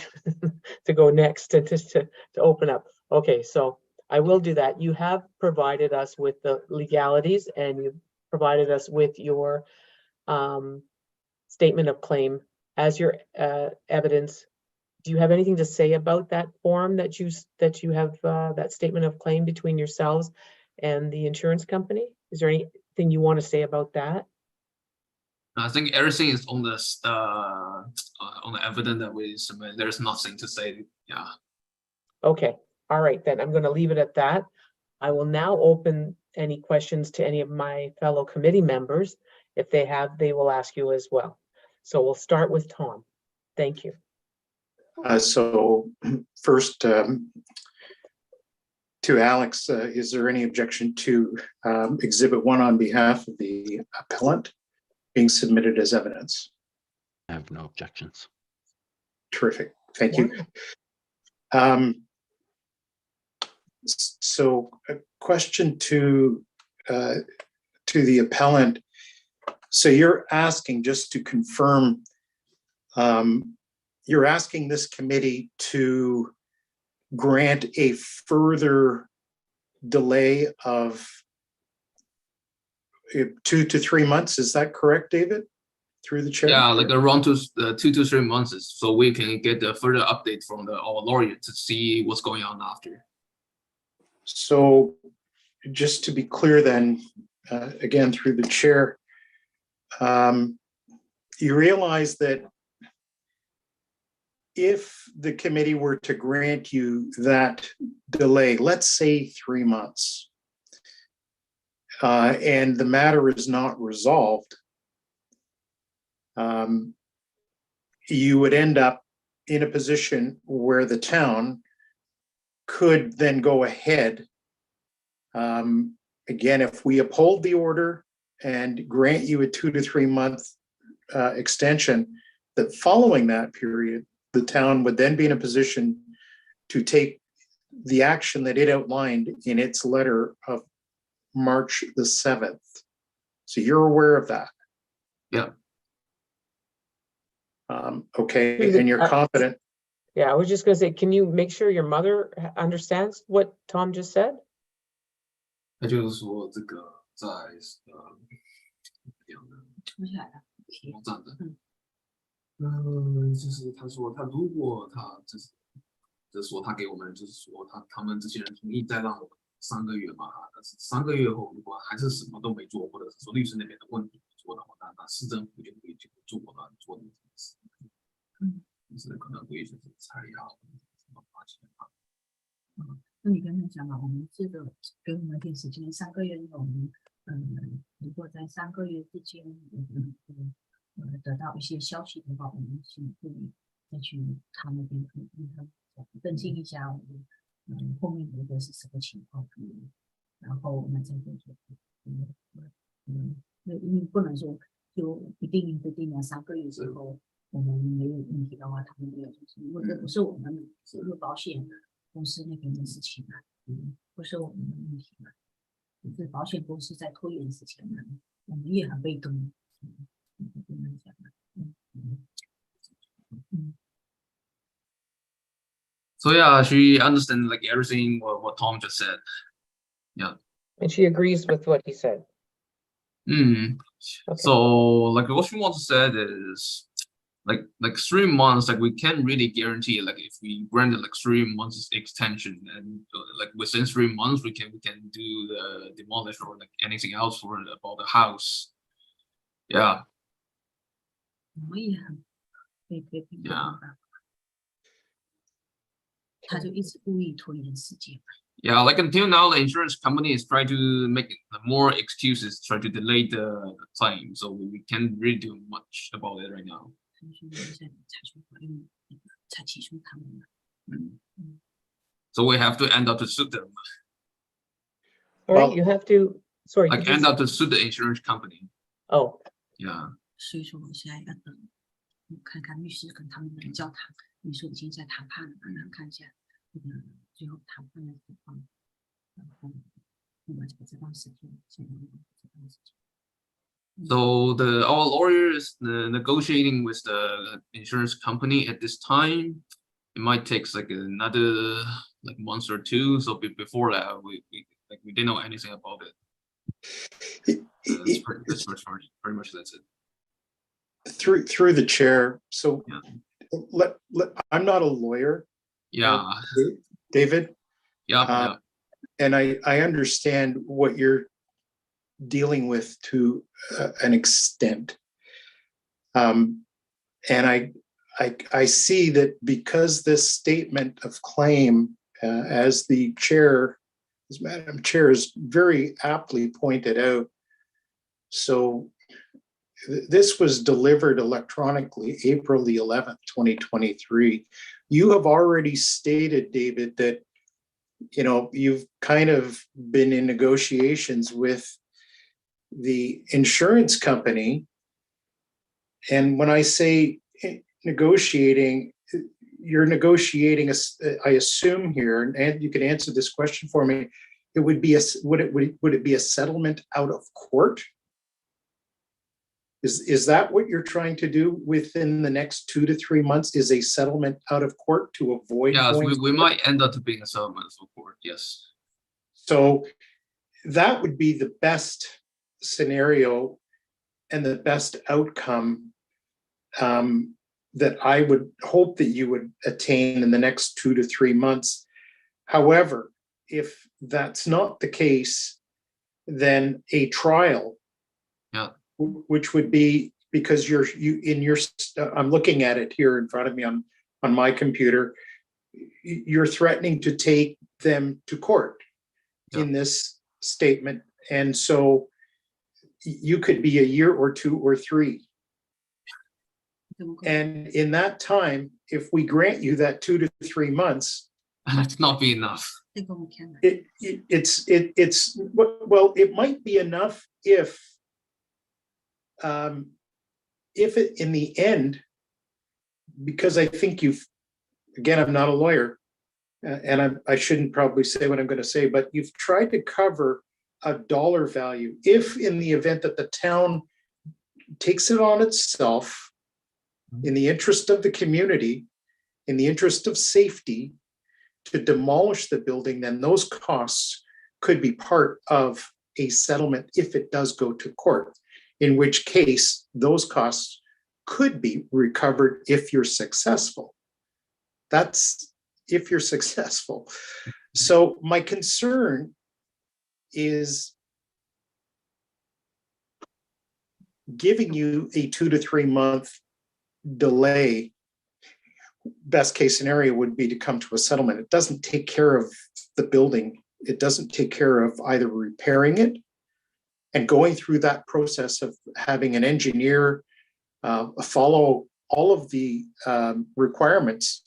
to go next and just to open up. Okay, so I will do that. You have provided us with the legalities and you've provided us with your statement of claim as your evidence. Do you have anything to say about that form that you have that statement of claim between yourselves and the insurance company? Is there anything you want to say about that? I think everything is on the evidence that we submit. There's nothing to say. Yeah. Okay, all right, then I'm going to leave it at that. I will now open any questions to any of my fellow committee members. If they have, they will ask you as well. So we'll start with Tom. Thank you. So first, to Alex, is there any objection to Exhibit 1 on behalf of the appellant being submitted as evidence? I have no objections. Terrific, thank you. So a question to the appellant. So you're asking, just to confirm, you're asking this committee to grant a further delay of 2 to 3 months. Is that correct, David? Through the chair? Yeah, like around 2 to 3 months, so we can get a further update from our lawyer to see what's going on after. So just to be clear then, again, through the chair, you realize that if the committee were to grant you that delay, let's say 3 months, and the matter is not resolved, you would end up in a position where the town could then go ahead. Again, if we uphold the order and grant you a 2 to 3 month extension, that following that period, the town would then be in a position to take the action that it outlined in its letter of March the 7th. So you're aware of that? Yeah. Okay, and you're confident? Yeah, I was just gonna say, can you make sure your mother understands what Tom just said? 他就是说这个在出下来了。网站的，嗯，就是他说他如果他就是说他给我们就是说他们这些人同意再让我们3个月嘛，但是3个月后如果还是什么都没做，或者是说律师那边的问题没做的话，那市政府就会去做的这件事。就是可能会就是拆呀，什么花钱啊。那你跟他讲嘛，我们这个给我们一点时间，3个月内我们如果在3个月之间得到一些消息的话，我们是会再去他那边更新一下我们后面的一个是什么情况，然后我们再做因为不能说就一定了3个月之后我们没有问题的话，他们没有就是，因为这不是我们是保险公司那边的事情啊，不是我们的问题嘛，是保险公司在拖延事情嘛，我们也很被动。So yeah, she understands like everything what Tom just said. Yeah. And she agrees with what he said. Okay. So like what she wants to say is like 3 months, like we can't really guarantee like if we granted like 3 months extension and like within 3 months we can do the demolish or like anything else for about the house. Yeah. 我们也很被动，他就一直故意拖延时间。Yeah, like until now, the insurance company is trying to make more excuses, try to delay the claim. So we can't really do much about it right now. 他们说我们在采取法律才起诉他们嘛。 So we have to end up to sue them, All right, Well- you have to, sorry. like did you end s- up to sue the insurance company. Oh, Yeah. 所以说我现在要等，看看律师跟他们的交谈。律师已经在谈判了，然后看一下最后谈判的情况，然后我们这段时间，这段时间。 So our lawyer is negotiating with the insurance company at this time. It might take like another like month or two. So before that, we didn't know anything about it. Pretty much that's it. Through the chair, so Yeah. I'm not a lawyer, Yeah, David, yeah. and I understand what you're dealing with to an extent. And I see that because this statement of claim, as the chair, as Madam Chair has very aptly pointed out, so this was delivered electronically April the 11th, 2023. You have already stated, David, that you've kind of been in negotiations with the insurance company. And when I say negotiating, you're negotiating, I assume here, and you can answer this question for me, it would be would it be a settlement out of court? Is that what you're trying to do within the next 2 to 3 months, is a settlement out of court to avoid? Yes, going we might end up to being a settlement of court. Yes. So that would be the best scenario and the best outcome that I would hope that you would attain in the next 2 to 3 months. However, if that's not the case, then a trial, which would be, because I'm looking at it here in front of me on my computer, you're threatening to take them to court in this statement. And so you could be a year or 2 or 3. And in that time, if we grant you that 2 to 3 months, That's not be enough. it might be enough if it in the end, because I think again, I'm not a lawyer, and I shouldn't probably say what I'm going to say, but you've tried to cover a dollar value. If in the event that the town takes it on itself, in the interest of the community, in the interest of safety, to demolish the building, then those costs could be part of a settlement if it does go to court, in which case those costs could be recovered if you're successful. That's if you're successful. So my concern is giving you a 2 to 3 month delay. Best case scenario would be to come to a settlement. It doesn't take care of the building. It doesn't take care of either repairing it and going through that process of having an engineer follow all of the requirements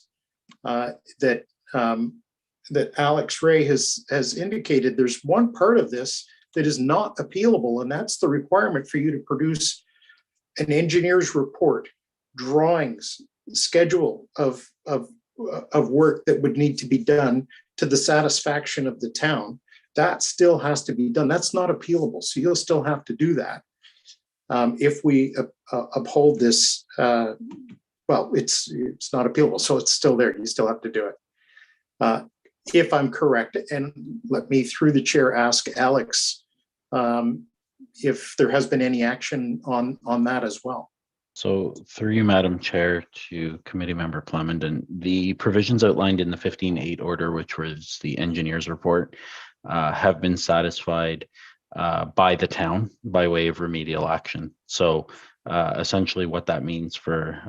that Alex Ray has indicated. There's one part of this that is not appealable, and that's the requirement for you to produce an engineer's report, drawings, schedule of work that would need to be done to the satisfaction of the town. That still has to be done. That's not appealable. So you'll still have to do that. If we uphold this, well, it's not appealable, so it's still there. You still have to do it. If I'm correct, and let me, through the chair, ask Alex if there has been any action on that as well. So through you, Madam Chair, to Committee Member Plamondon, the provisions outlined in the 15.8 order, which was the engineer's report, have been satisfied by the town by way of remedial action. So Essentially, what that means for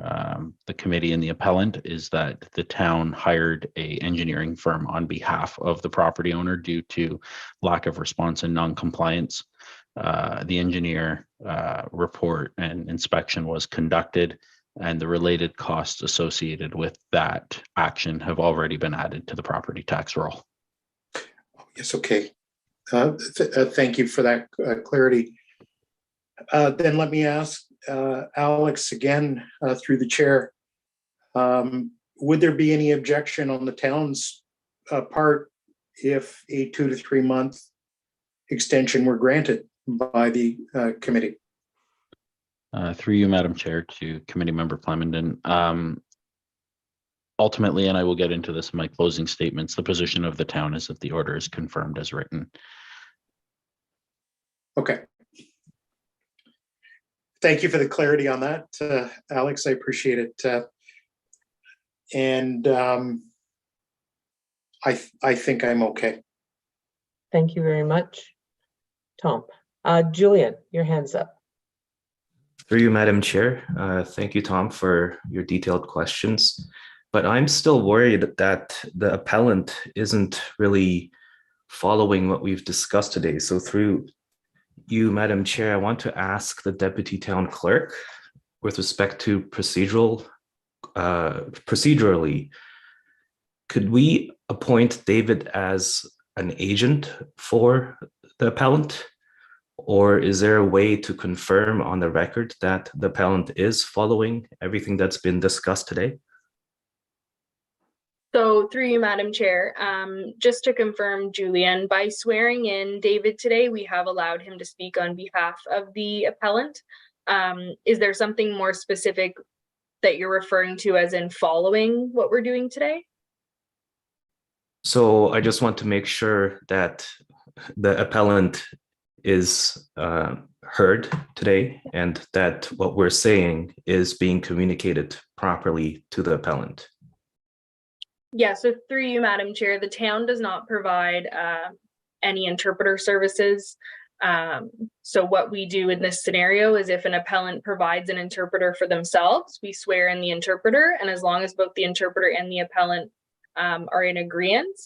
the committee and the appellant is that the town hired a engineering firm on behalf of the property owner due to lack of response and non-compliance. The engineer report and inspection was conducted, and the related costs associated with that action have already been added to the property tax roll. Yes, okay. Thank you for that clarity. Then let me ask Alex again through the chair. Would there be any objection on the town's part if a 2 to 3 month extension were granted by the committee? Through you, Madam Chair, to Committee Member Plamondon. Ultimately, and I will get into this in my closing statements, the position of the town is that the order is confirmed as written. Okay. Thank you for the clarity on that, Alex. I appreciate it. And I think I'm okay. Thank you very much, Tom. Julian, your hand's up. Through you, Madam Chair. Thank you, Tom, for your detailed questions. But I'm still worried that the appellant isn't really following what we've discussed today. So through you, Madam Chair, I want to ask the Deputy Town Clerk with respect to procedurally, could we appoint David as an agent for the appellant? Or is there a way to confirm on the record that the appellant is following everything that's been discussed today? So through you, Madam Chair, just to confirm, Julian, by swearing in David today, we have allowed him to speak on behalf of the appellant. Is there something more specific that you're referring to as in following what we're doing today? So I just want to make sure that the appellant is heard today and that what we're saying is being communicated properly to the appellant. Yeah, so through you, Madam Chair, the town does not provide any interpreter services. So what we do in this scenario is if an appellant provides an interpreter for themselves, we swear in the interpreter, and as long as both the interpreter and the appellant are in agreement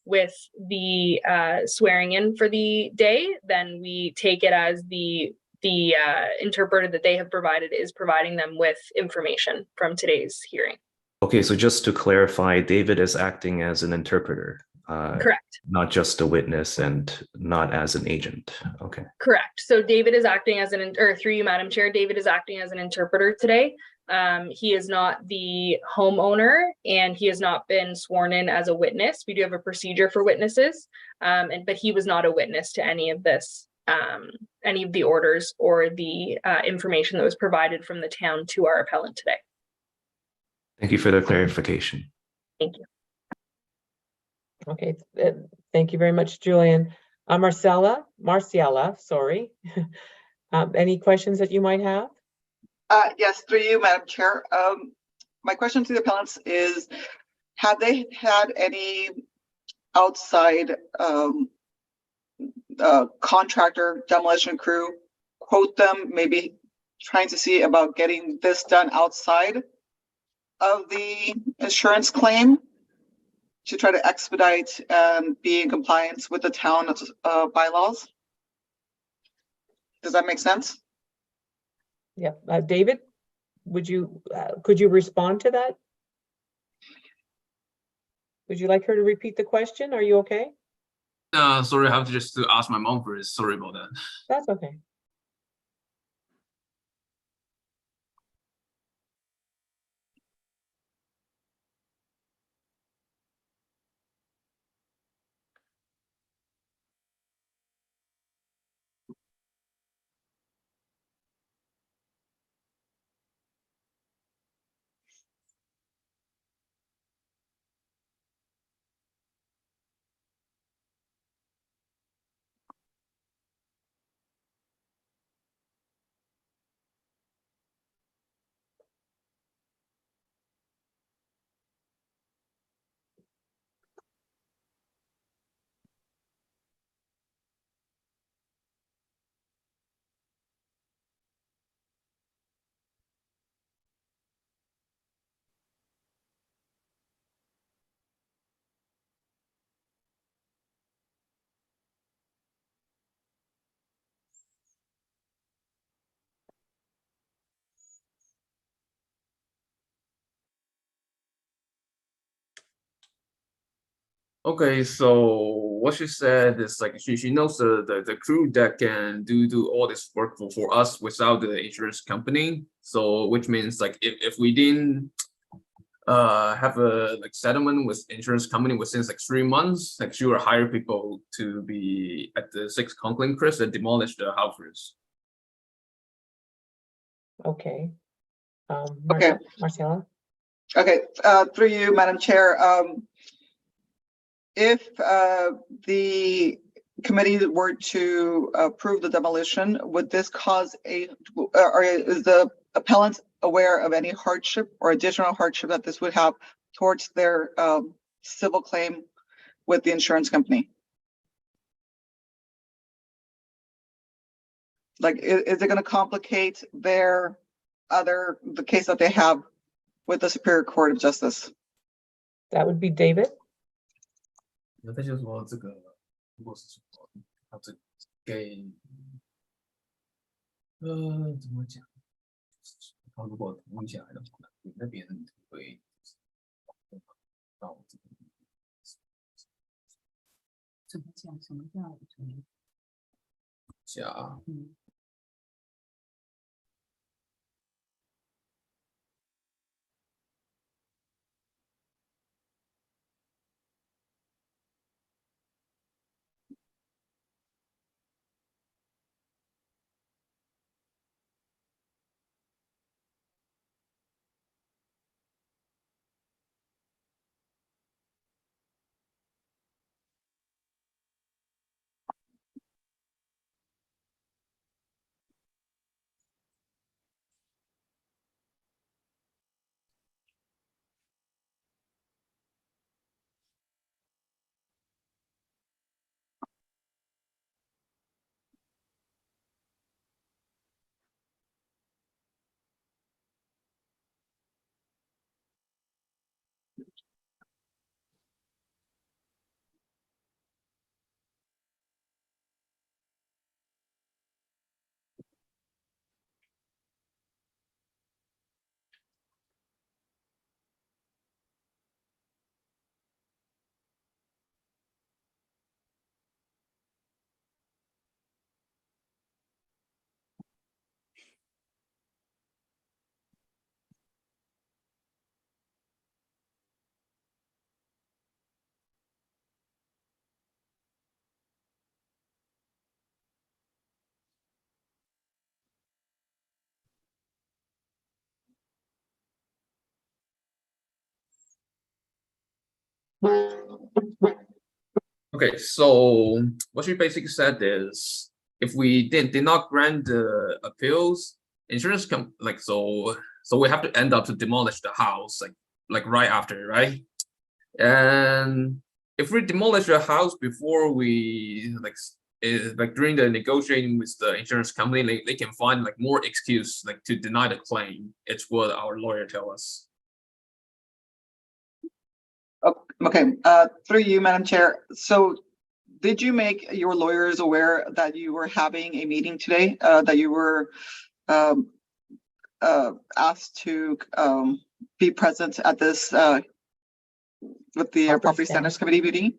with the swearing in for the day, then we take it as the interpreter that they have provided is providing them with information from today's hearing. Okay, so just to clarify, David is acting as an interpreter. Correct. Not just a witness and not as an agent. Okay. Correct. So David is acting as or through you, Madam Chair, David is acting as an interpreter today. He is not the homeowner and he has not been sworn in as a witness. We do have a procedure for witnesses, but he was not a witness to any of this, any of the orders or the information that was provided from the town to our appellant today. Thank you for the clarification. Thank you. Okay, thank you very much, Julian. Marcella, sorry. Any questions that you might have? Yes, through you, Madam Chair. My question to the appellants is, have they had any outside contractor demolition crew quote them, maybe trying to see about getting this done outside of the insurance claim to try to expedite and be in compliance with the town bylaws? Does that make sense? Yeah, David, could you respond to that? Would you like her to repeat the question? Are you okay? Sorry, I have to just ask my mom first. Sorry about that. That's okay. Okay, so what she said is like she knows the crew that can do all this work for us without the insurance company. So which means like if we didn't have a like settlement with insurance company within like 3 months, like she will hire people to be at the 6 Conklin Crest and demolish the houses. Okay. Okay. Marcella? Okay, through you, Madam Chair, if the committee were to approve the demolition, would this cause or is the appellant aware of any hardship or additional hardship that this would have towards their civil claim with the insurance company? Like, is it going to complicate the case that they have with the Superior Court of Justice? That would be David. 那他就说这个，如果是说他这给怎么讲？他如果同意下来的话，你那边会到这个怎么讲？什么叫同意？下。嗯。Okay, so what she basically said is if we did not grant the appeals, insurance so we have to end up to demolish the house like right after, right? And if we demolish the house before we like during the negotiating with the insurance company, they can find like more excuse like to deny the claim. It's what our lawyer tell us. Okay, through you, Madam Chair. So did you make your lawyers aware that you were having a meeting today, that you were asked to be present at this with the Property Standards Committee meeting?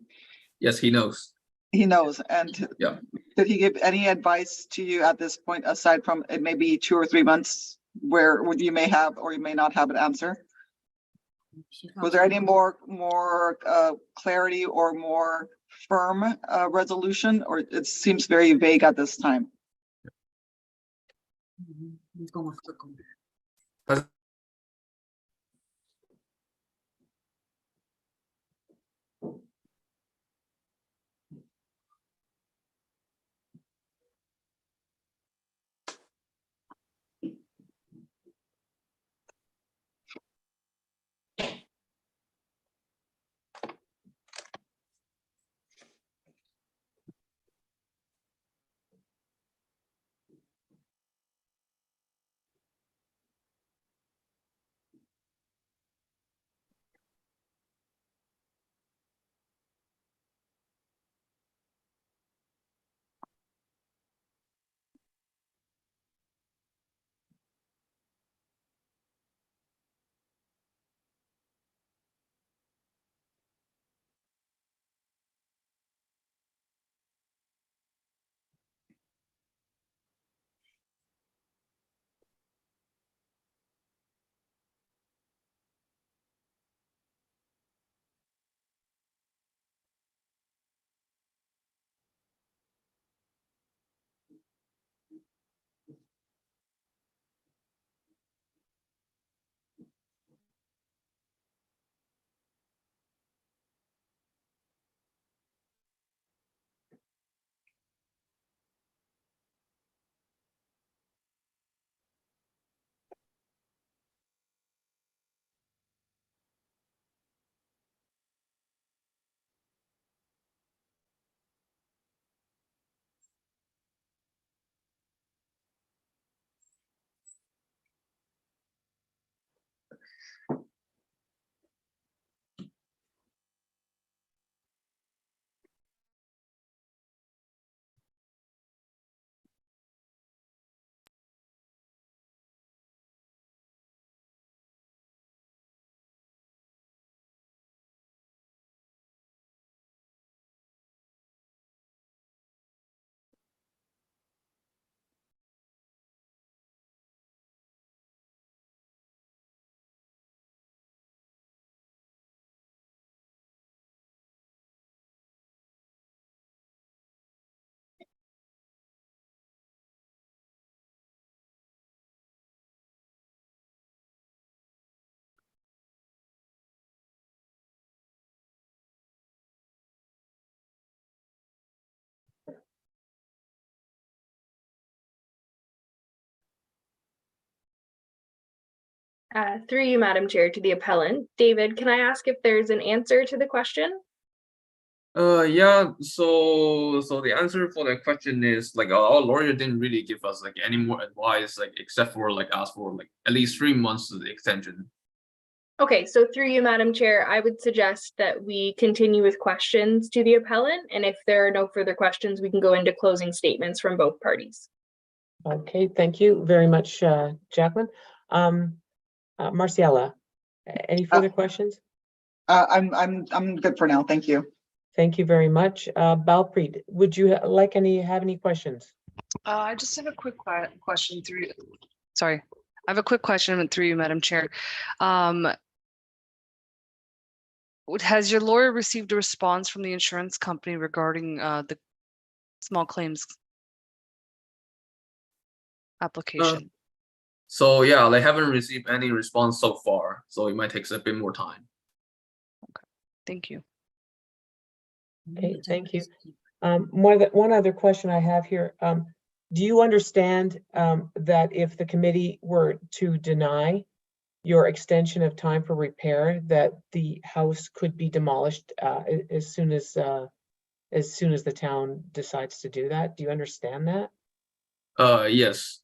Yes, he knows. He knows. And yeah, did he give any advice to you at this point, aside from it may be 2 or 3 months where you may have or you may not have an answer? Was there any more clarity or more firm resolution, or it seems very vague at this time? 你跟我说公。Through you, Madam Chair, to the appellant. David, can I ask if there's an answer to the question? Yeah, so the answer for the question is like our lawyer didn't really give us like any more advice, like except for like ask for like at least 3 months of the extension. Okay, so through you, Madam Chair, I would suggest that we continue with questions to the appellant, and if there are no further questions, we can go into closing statements from both parties. Okay, thank you very much, Jacqueline. Marciela, any further questions? I'm good for now. Thank you. Thank you very much. Balpreet, would you have any questions? I just have a quick question through, sorry, I have a quick question through you, Madam Chair. Has your lawyer received a response from the insurance company regarding the small claims application? So yeah, they haven't received any response so far, so it might take a bit more time. Thank you. Okay, thank you. One other question I have here. Do you understand that if the committee were to deny your extension of time for repair, that the house could be demolished as soon as the town decides to do that? Do you understand that? Yes.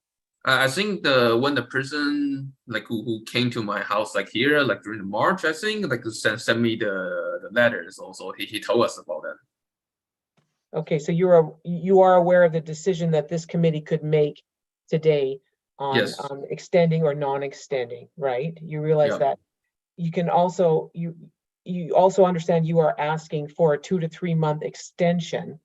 I think when the person like who came to my house like here like during March, I think like sent me the letters also. He told us about that. Okay, so you are aware of the decision that this committee could make today on Yes. Extending or non-extending, right? You realize Yeah. that you can also you also understand you are asking for a 2 to 3 month extension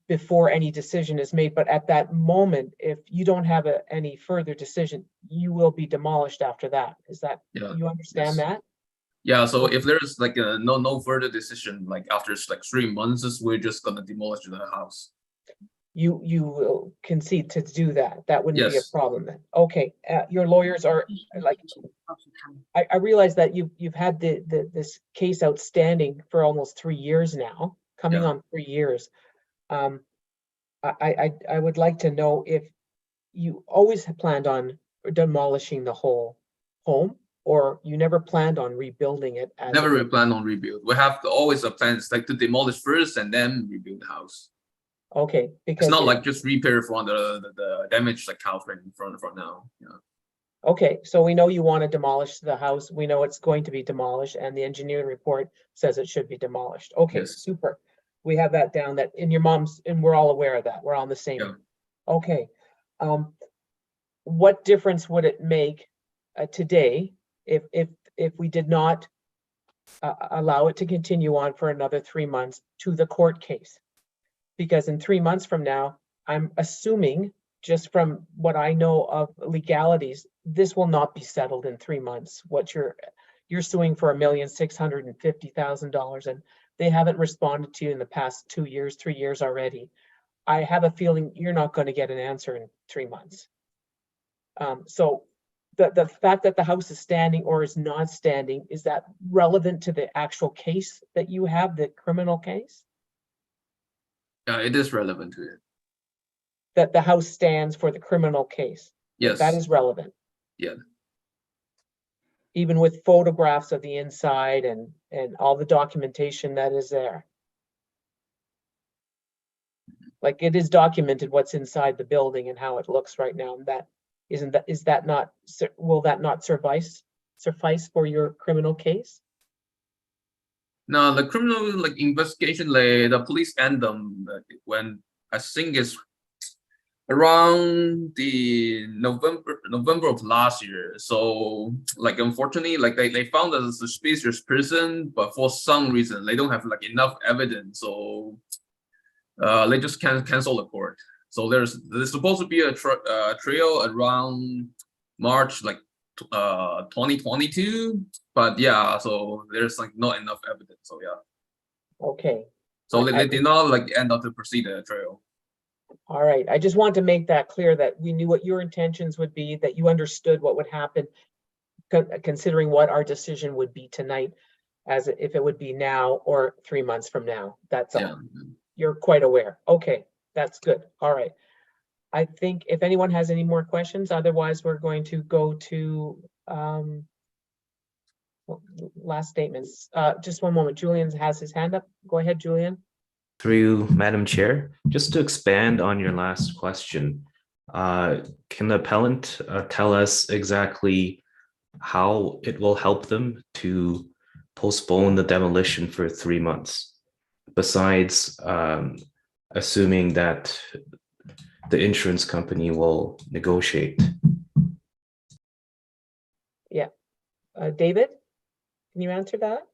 before any decision is made, but at that moment, if you don't have any further decision, you will be demolished after that. Is that, Yeah. you understand Yes. that? Yeah, so if there's like no further decision, like after like 3 months, we're just gonna demolish the house. You will concede to do that. That wouldn't be a Yes. problem then. Okay, your lawyers are like, I realize that you've had this case outstanding for almost 3 years now, coming Yeah. on 3 years. I would like to know if you always had planned on demolishing the whole home, or you never planned on rebuilding it as Never plan on rebuild. We have always a plan like to demolish first and then rebuild the house. Okay, It's because not like just repair from the damaged like house right in front for now. Yeah. okay, so we know you want to demolish the house. We know it's going to be demolished, and the engineering report says it should be demolished. Okay, Yes. super. We have that down, that in your mom's, and we're all aware of that. We're on the same. Yeah. Okay. What difference would it make today if we did not allow it to continue on for another 3 months to the court case? Because in 3 months from now, I'm assuming, just from what I know of legalities, this will not be settled in 3 months. What you're suing for $1,650,000, and they haven't responded to you in the past 2 years, 3 years already. I have a feeling you're not going to get an answer in 3 months. So the fact that the house is standing or is not standing, is that relevant to the actual case that you have, the criminal case? Yeah, it is relevant to it. That the house stands for the criminal case? Yes. That is relevant? Yeah. Even with photographs of the inside and all the documentation that is there? Like, it is documented what's inside the building and how it looks right now, and that will that not suffice for your criminal case? No, the criminal like investigation, like the police end them when I think it's around the November of last year. So like unfortunately, like they found a suspicious person, but for some reason they don't have like enough evidence, so they just can't cancel the court. So there's supposed to be a trial around March like 2022, but yeah, so there's like not enough evidence. So yeah. Okay. So they did not like end up to proceed the trial. All right, I just want to make that clear, that we knew what your intentions would be, that you understood what would happen, considering what our decision would be tonight, as if it would be now or 3 months from now. That's all. Yeah. You're quite aware. Okay, that's good. All right. I think if anyone has any more questions, otherwise we're going to go to last statements. Just one moment. Julian has his hand up. Go ahead, Julian. Through Madam Chair, just to expand on your last question, can the appellant tell us exactly how it will help them to postpone the demolition for 3 months? Besides assuming that the insurance company will negotiate. Yeah. David, can you answer that?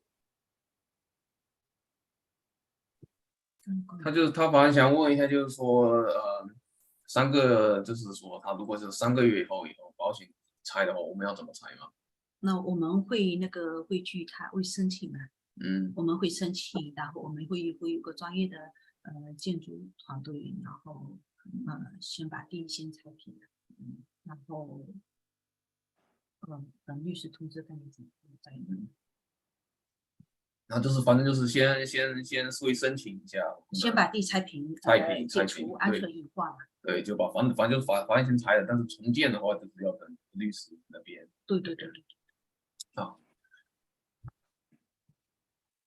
他反正想问一下，就是说就是说他如果是3个月以后保险拆的话，我们要怎么拆吗？那我们会去他会申请嘛？我们会申请，然后我们会有个专业的建筑团队，然后先把地先拆平，然后等律师通知看你怎么再然后就是反正就是先会申请一下，先把地拆平，解除安全隐患嘛。对，就把反正就是房先拆了，但是重建的话就是要等律师那边。对。啊。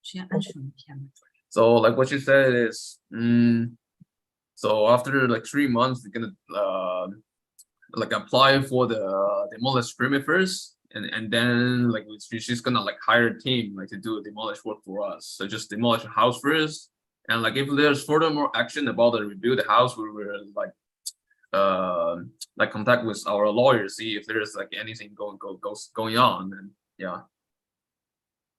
先安全一下嘛。So like what you said is, so after like 3 months, you're gonna like apply for the demolish permit first, and then like she's gonna like hire a team like to do demolish work for us. So just demolish the house first, and like if there's furthermore action about the rebuild the house, we will like contact with our lawyers, see if there's like anything going on, and yeah.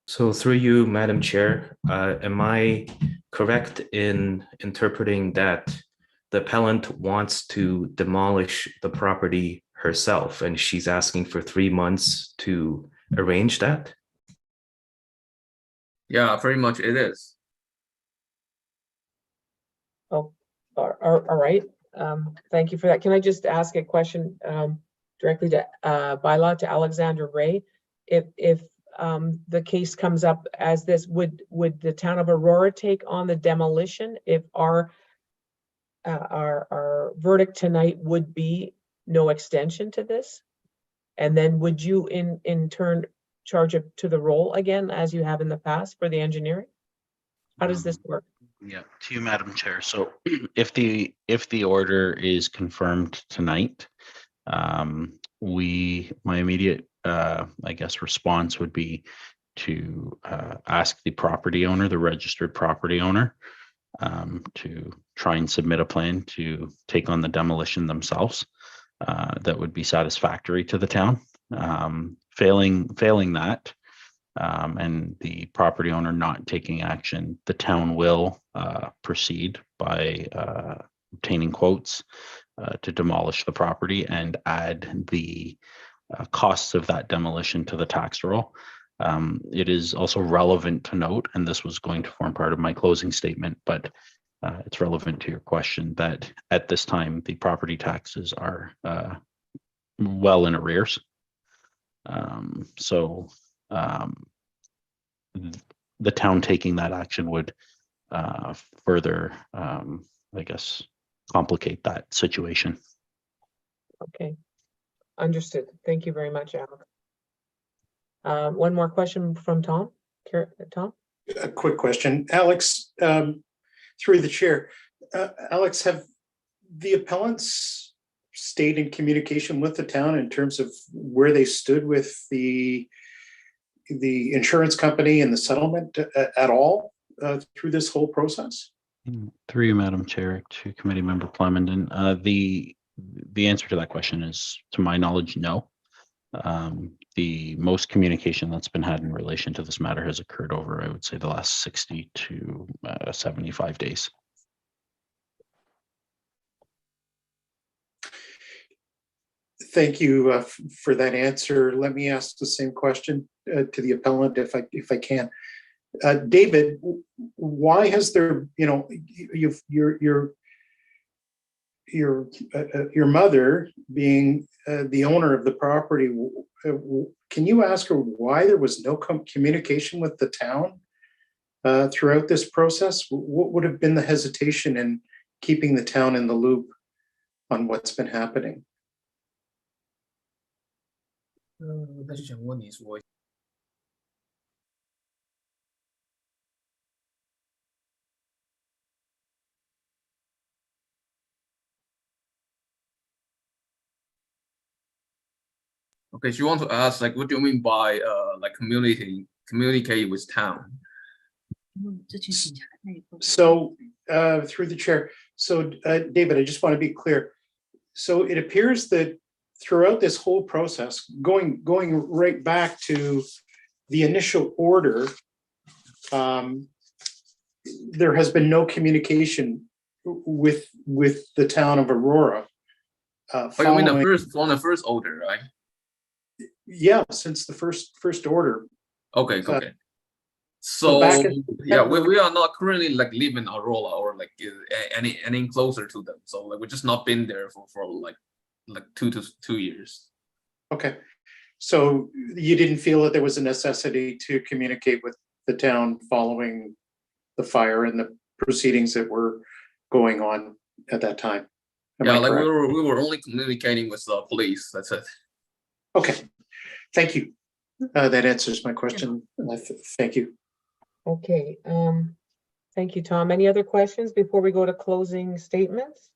So through you, Madam Chair, am I correct in interpreting that the appellant wants to demolish the property herself and she's asking for 3 months to arrange that? Yeah, pretty much it is. Oh, all right. Thank you for that. Can I just ask a question directly to bylaw to Alexander Ray? If the case comes up as this, would the town of Aurora take on the demolition if our verdict tonight would be no extension to this? And then would you in turn charge it to the roll again as you have in the past for the engineering? How does this work? Yeah, to you, Madam Chair. So if the order is confirmed tonight, my immediate I guess response would be to ask the property owner, the registered property owner, to try and submit a plan to take on the demolition themselves. That would be satisfactory to the town. Failing that, and the property owner not taking action, the town will proceed by obtaining quotes to demolish the property and add the costs of that demolition to the tax roll. It is also relevant to note, and this was going to form part of my closing statement, but it's relevant to your question, that at this time, the property taxes are well in arrears. So the town taking that action would further, I guess, complicate that situation. Okay, understood. Thank you very much, Alex. One more question from Tom. Tom? A quick question. Alex, through the chair, Alex, have the appellants stayed in communication with the town in terms of where they stood with the insurance company and the settlement at all through this whole process? Through you, Madam Chair, to Committee Member Plamondon, the answer to that question is, to my knowledge, no. The most communication that's been had in relation to this matter has occurred over, I would say, the last 60 to 75 days. Thank you for that answer. Let me ask the same question to the appellant, if I can. David, why has there, your mother being the owner of the property, can you ask her why there was no communication with the town throughout this process? What would have been the hesitation in keeping the town in the loop on what's been happening. 那就想问你说。Okay, she want to ask like, what do you mean by like communicate with town? 这群警察他也不 So, through the chair, so, David, I just want to be clear. So it appears that throughout this whole process, going right back to the initial order, there has been no communication with the town of Aurora. Oh, you mean Following, the first order, right? yeah, since the first order. Okay, So- okay. So back in yeah, we, September- we are not currently like living Aurora or like any closer to them. So like we just not been there for like 2 years. Okay, so you didn't feel that there was a necessity to communicate with the town following the fire and the proceedings that were going on at that time? Am I Yeah, like correct? we were only communicating with the police. That's it. Okay, thank you. That answers my question. Thank you. Okay, thank you, Tom. Any other questions before we go to closing statements?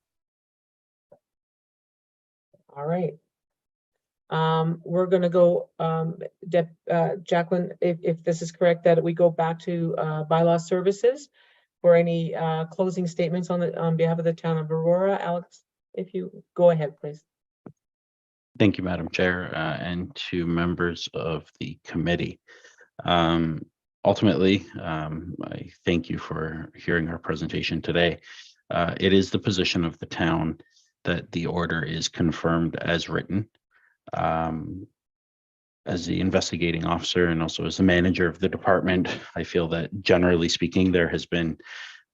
All right. We're gonna go, Jacqueline, if this is correct, that we go back to bylaw services for any closing statements on behalf of the town of Aurora. Alex, if you go ahead, please. Thank you, Madam Chair, and to members of the committee. Ultimately, I thank you for hearing our presentation today. It is the position of the town that the order is confirmed as written. As the investigating officer and also as the manager of the department, I feel that generally speaking, there has been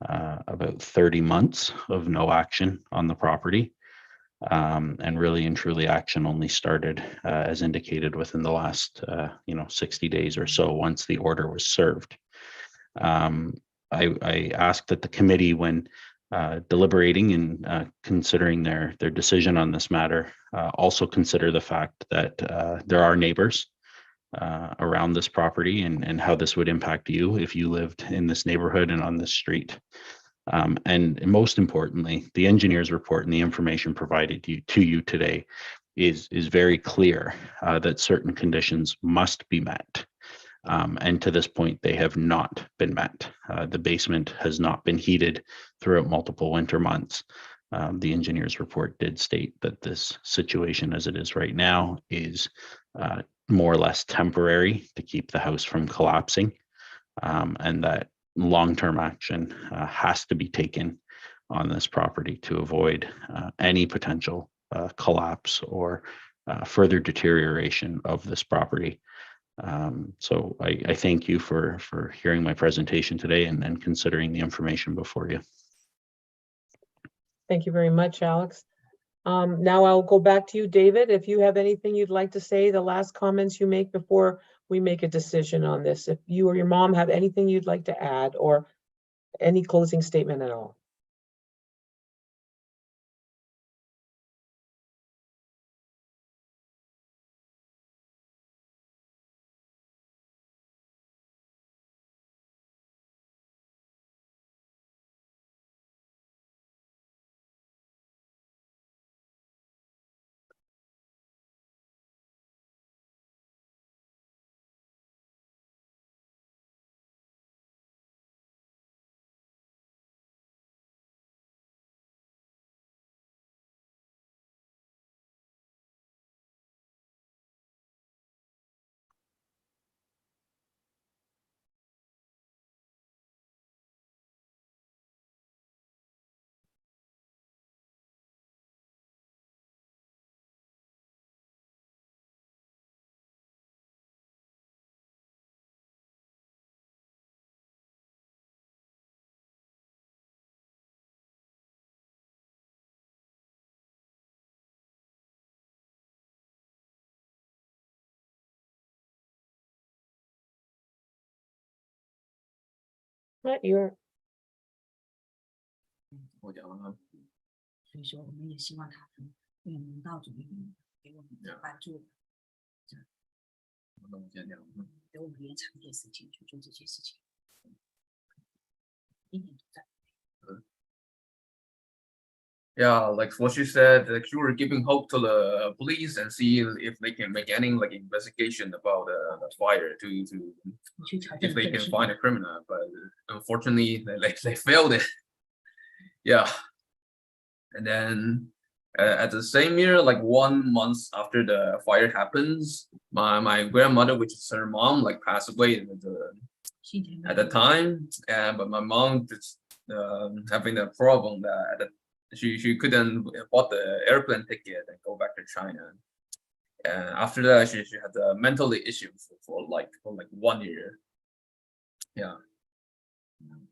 about 30 months of no action on the property. And really and truly action only started as indicated within the last 60 days or so once the order was served. I asked that the committee, when deliberating and considering their decision on this matter, also consider the fact that there are neighbors around this property and how this would impact you if you lived in this neighborhood and on this street. And most importantly, the engineer's report and the information provided to you today is very clear that certain conditions must be met. And to this point, they have not been met. The basement has not been heated throughout multiple winter months. The engineer's report did state that this situation as it is right now is more or less temporary to keep the house from collapsing, and that long-term action has to be taken on this property to avoid any potential collapse or further deterioration of this property. So I thank you for hearing my presentation today and considering the information before you. Thank you very much, Alex. Now I'll go back to you, David. If you have anything you'd like to say, the last comments you make before we make a decision on this. If you or your mom have anything you'd like to add or any closing statement at all. Matt, you're 我讲了，所以说我们也希望他能到主义给我们帮助，那我先讲。给我们延长一点时间去做这些事情。一年都在。Yeah, like what she said, like she were giving hope to the police and see if they can make any like investigation about the fire to if they can find a criminal, but unfortunately they failed it. Yeah, and then at the same year, like 1 month after the fire happens, my grandmother, which is her mom, like passed away at the time, and but my mom just having a problem that she couldn't bought the airplane ticket and go back to China. And after that, she had a mental issue for like 1 year. Yeah.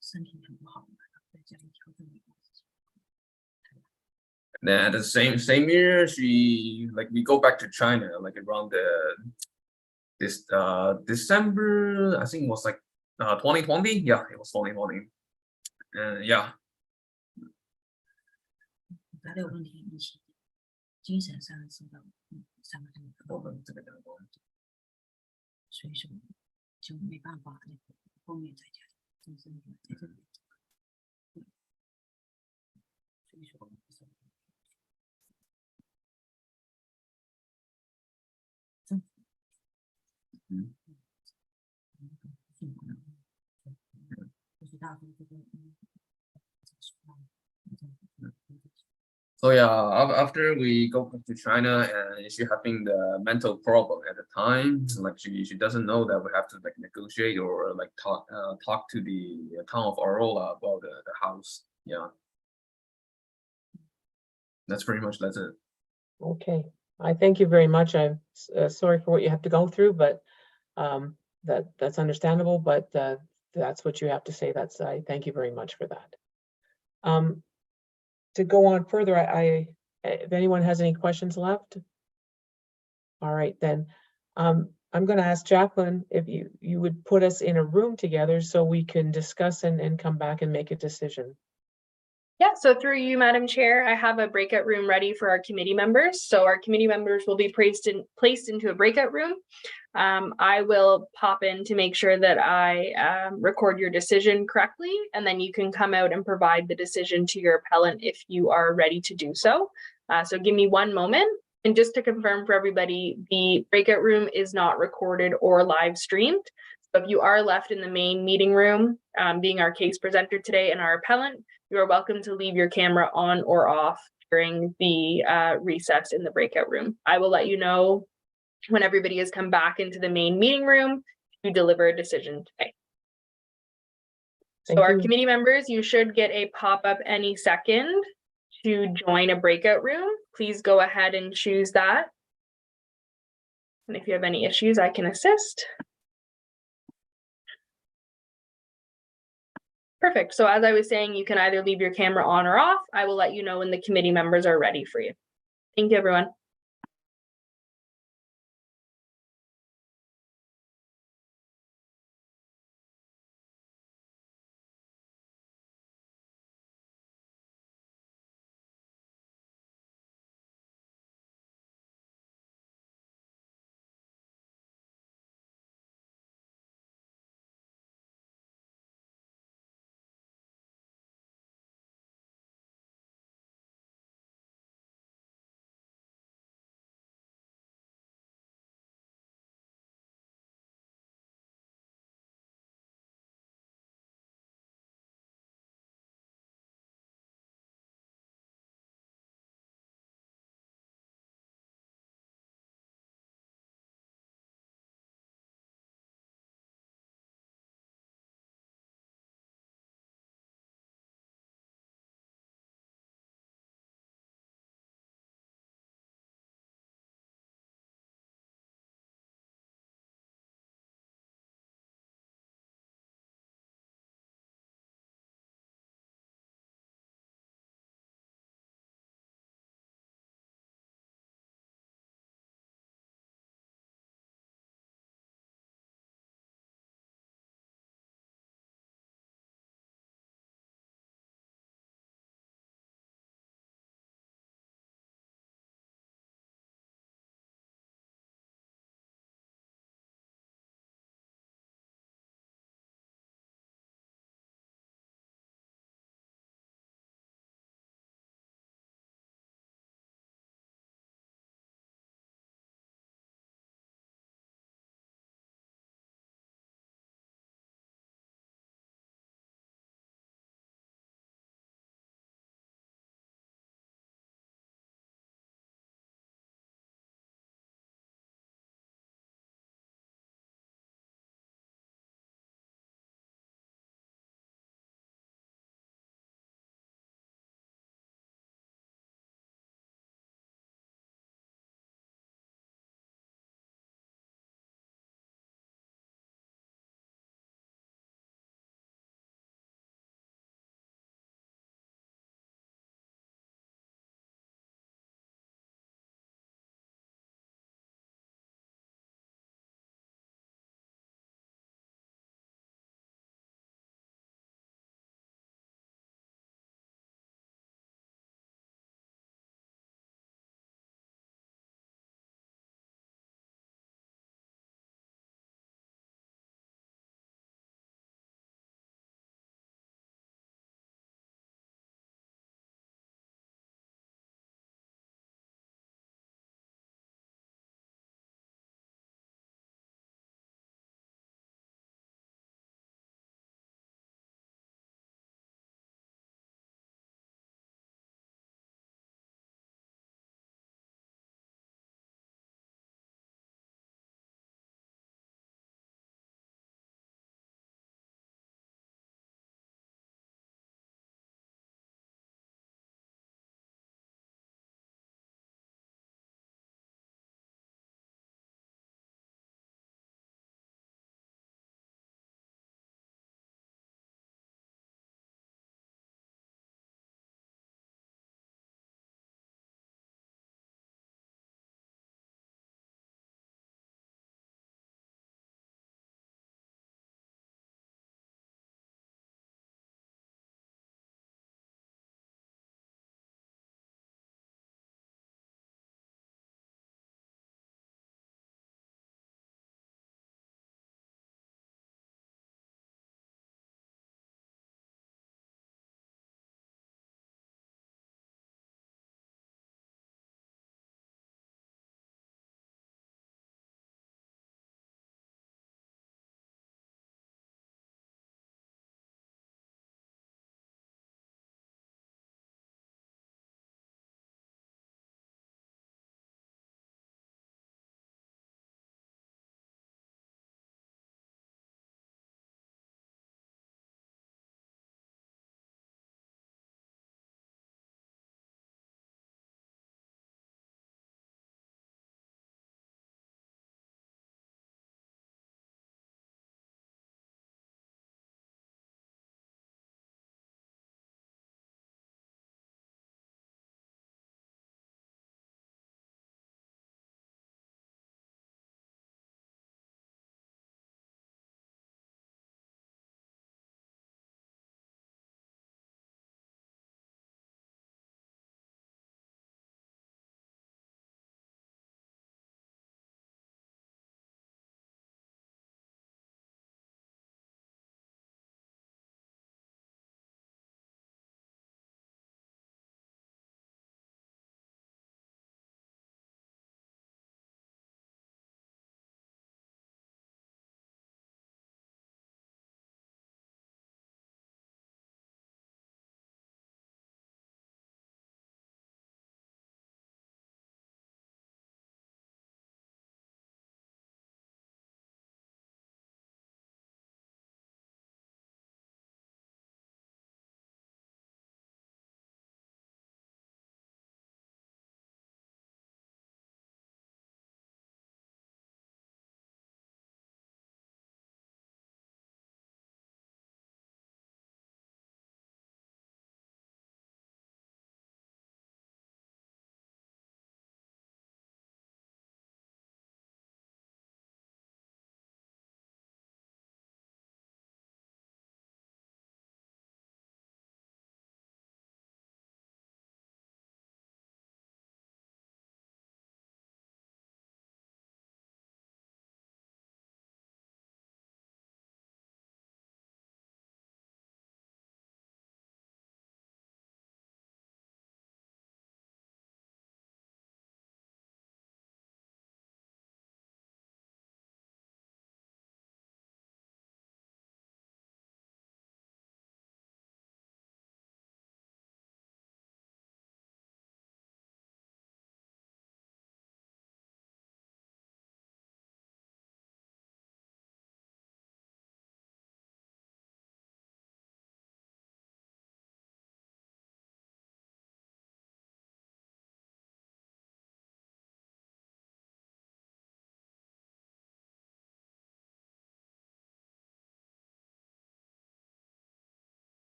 身体很不好嘛，在家里调整一下。 Then at the same year, she like we go back to China like around this December, I think it was like 2020. Yeah, it was 2020. And yeah. 他的问题一起，精神上受到伤害，所以说就没办法，后面在家里真是在这里，所以说。 So yeah, after we go back to China and she having the mental problem at the time, like she doesn't know that we have to like negotiate or like talk to the town of Arola about the house. Yeah, that's pretty much that's it. Okay, I thank you very much. I'm sorry for what you have to go through, but that's understandable, but that's what you have to say. I thank you very much for that. To go on further, if anyone has any questions left. All right, then I'm going to ask Jacqueline if you would put us in a room together so we can discuss and come back and make a decision. Yeah, so through you, Madam Chair, I have a breakout room ready for our committee members. So our committee members will be placed into a breakout room. I will pop in to make sure that I record your decision correctly, and then you can come out and provide the decision to your appellant if you are ready to do so. So give me 1 moment. And just to confirm for everybody, the breakout room is not recorded or live streamed. So if you are left in the main meeting room, being our case presenter today and our appellant, you are welcome to leave your camera on or off during the recess in the breakout room. I will let you know when everybody has come back into the main meeting room to deliver a decision today. So our committee members, you should get a pop-up any second to join a breakout room. Please go ahead and choose that. And if you have any issues, I can assist. Perfect. So as I was saying, you can either leave your camera on or off. I will let you know when the committee members are ready for you. Thank you, everyone.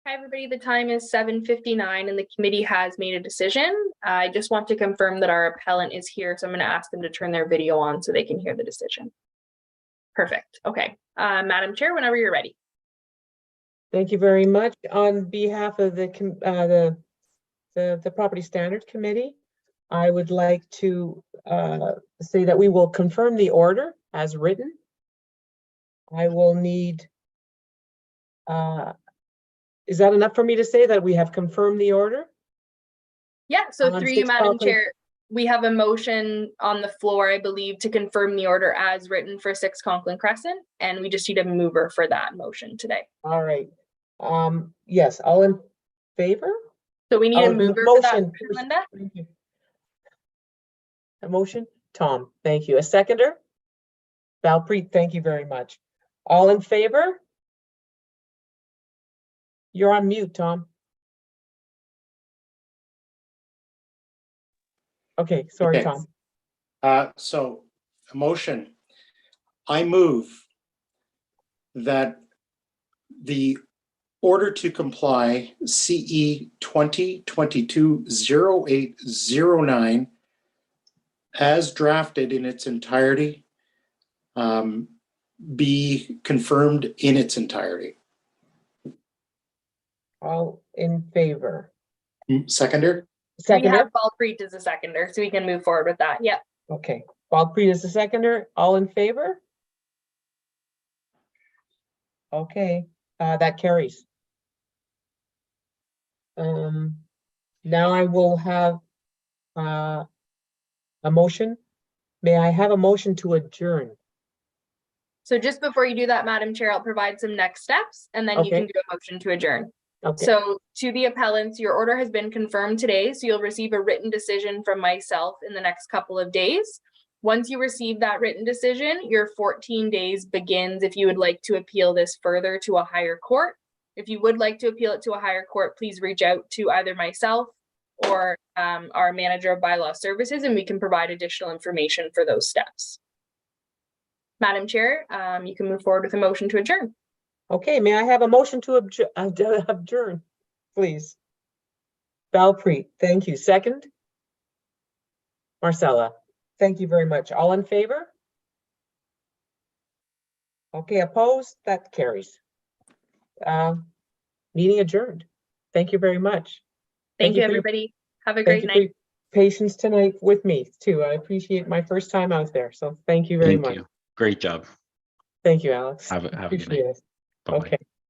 Hi, everybody. The time is 7:59 and the committee has made a decision. I just want to confirm that our appellant is here, so I'm going to ask them to turn their video on so they can hear the decision. Perfect. Okay. Madam Chair, whenever you're ready. Thank you very much. On behalf of the Property Standards Committee, I would like to say that we will confirm the order as written. I will need, is that enough for me to say that we have confirmed the order? Yeah, so On through you, 6 Madam Conklin- Chair, we have a motion on the floor, I believe, to confirm the order as written for 6 Conklin Crescent, and we just need a mover for that motion today. All right. Yes, all in favor? So we need a Oh, mover for that, motion. motion, Linda. Thank you. A motion? Tom, thank you. A seconder? Valpreet, thank you very much. All in favor? You're on mute, Tom. Okay, sorry, Okay. Tom. So a motion. I move that the order to comply CE 2022-0809 as drafted in its entirety be confirmed in its entirety. All in favor? Seconder? We Seconder? have Valpreet as a seconder, so we can move forward with that. Yep. Okay, Valpreet is the seconder. All in favor? Okay, that carries. Now I will have a motion. May I have a motion to adjourn? So just before you do that, Madam Chair, I'll provide some next steps and then you Okay. can do a motion to adjourn. Okay, So to the appellants, your order has been confirmed today, so you'll receive a written decision from myself in the next couple of days. Once you receive that written decision, your 14 days begins if you would like to appeal this further to a higher court. If you would like to appeal it to a higher court, please reach out to either myself or our manager of bylaw services, and we can provide additional information for those steps. Madam Chair, you can move forward with a motion to adjourn. okay, may I have a motion to adjourn, please? Valpreet, thank you. Second? Marcella, thank you very much. All in favor? Okay, opposed? That carries. Meeting adjourned. Thank you very much. Thank you, for your- everybody. Have a Thank great you for night. your patience tonight with me too. I appreciate my first time out there, so thank you very Thank much. you. Great job. Thank you, Alex. Have a good Appreciate night. it. Bye-bye. Okay.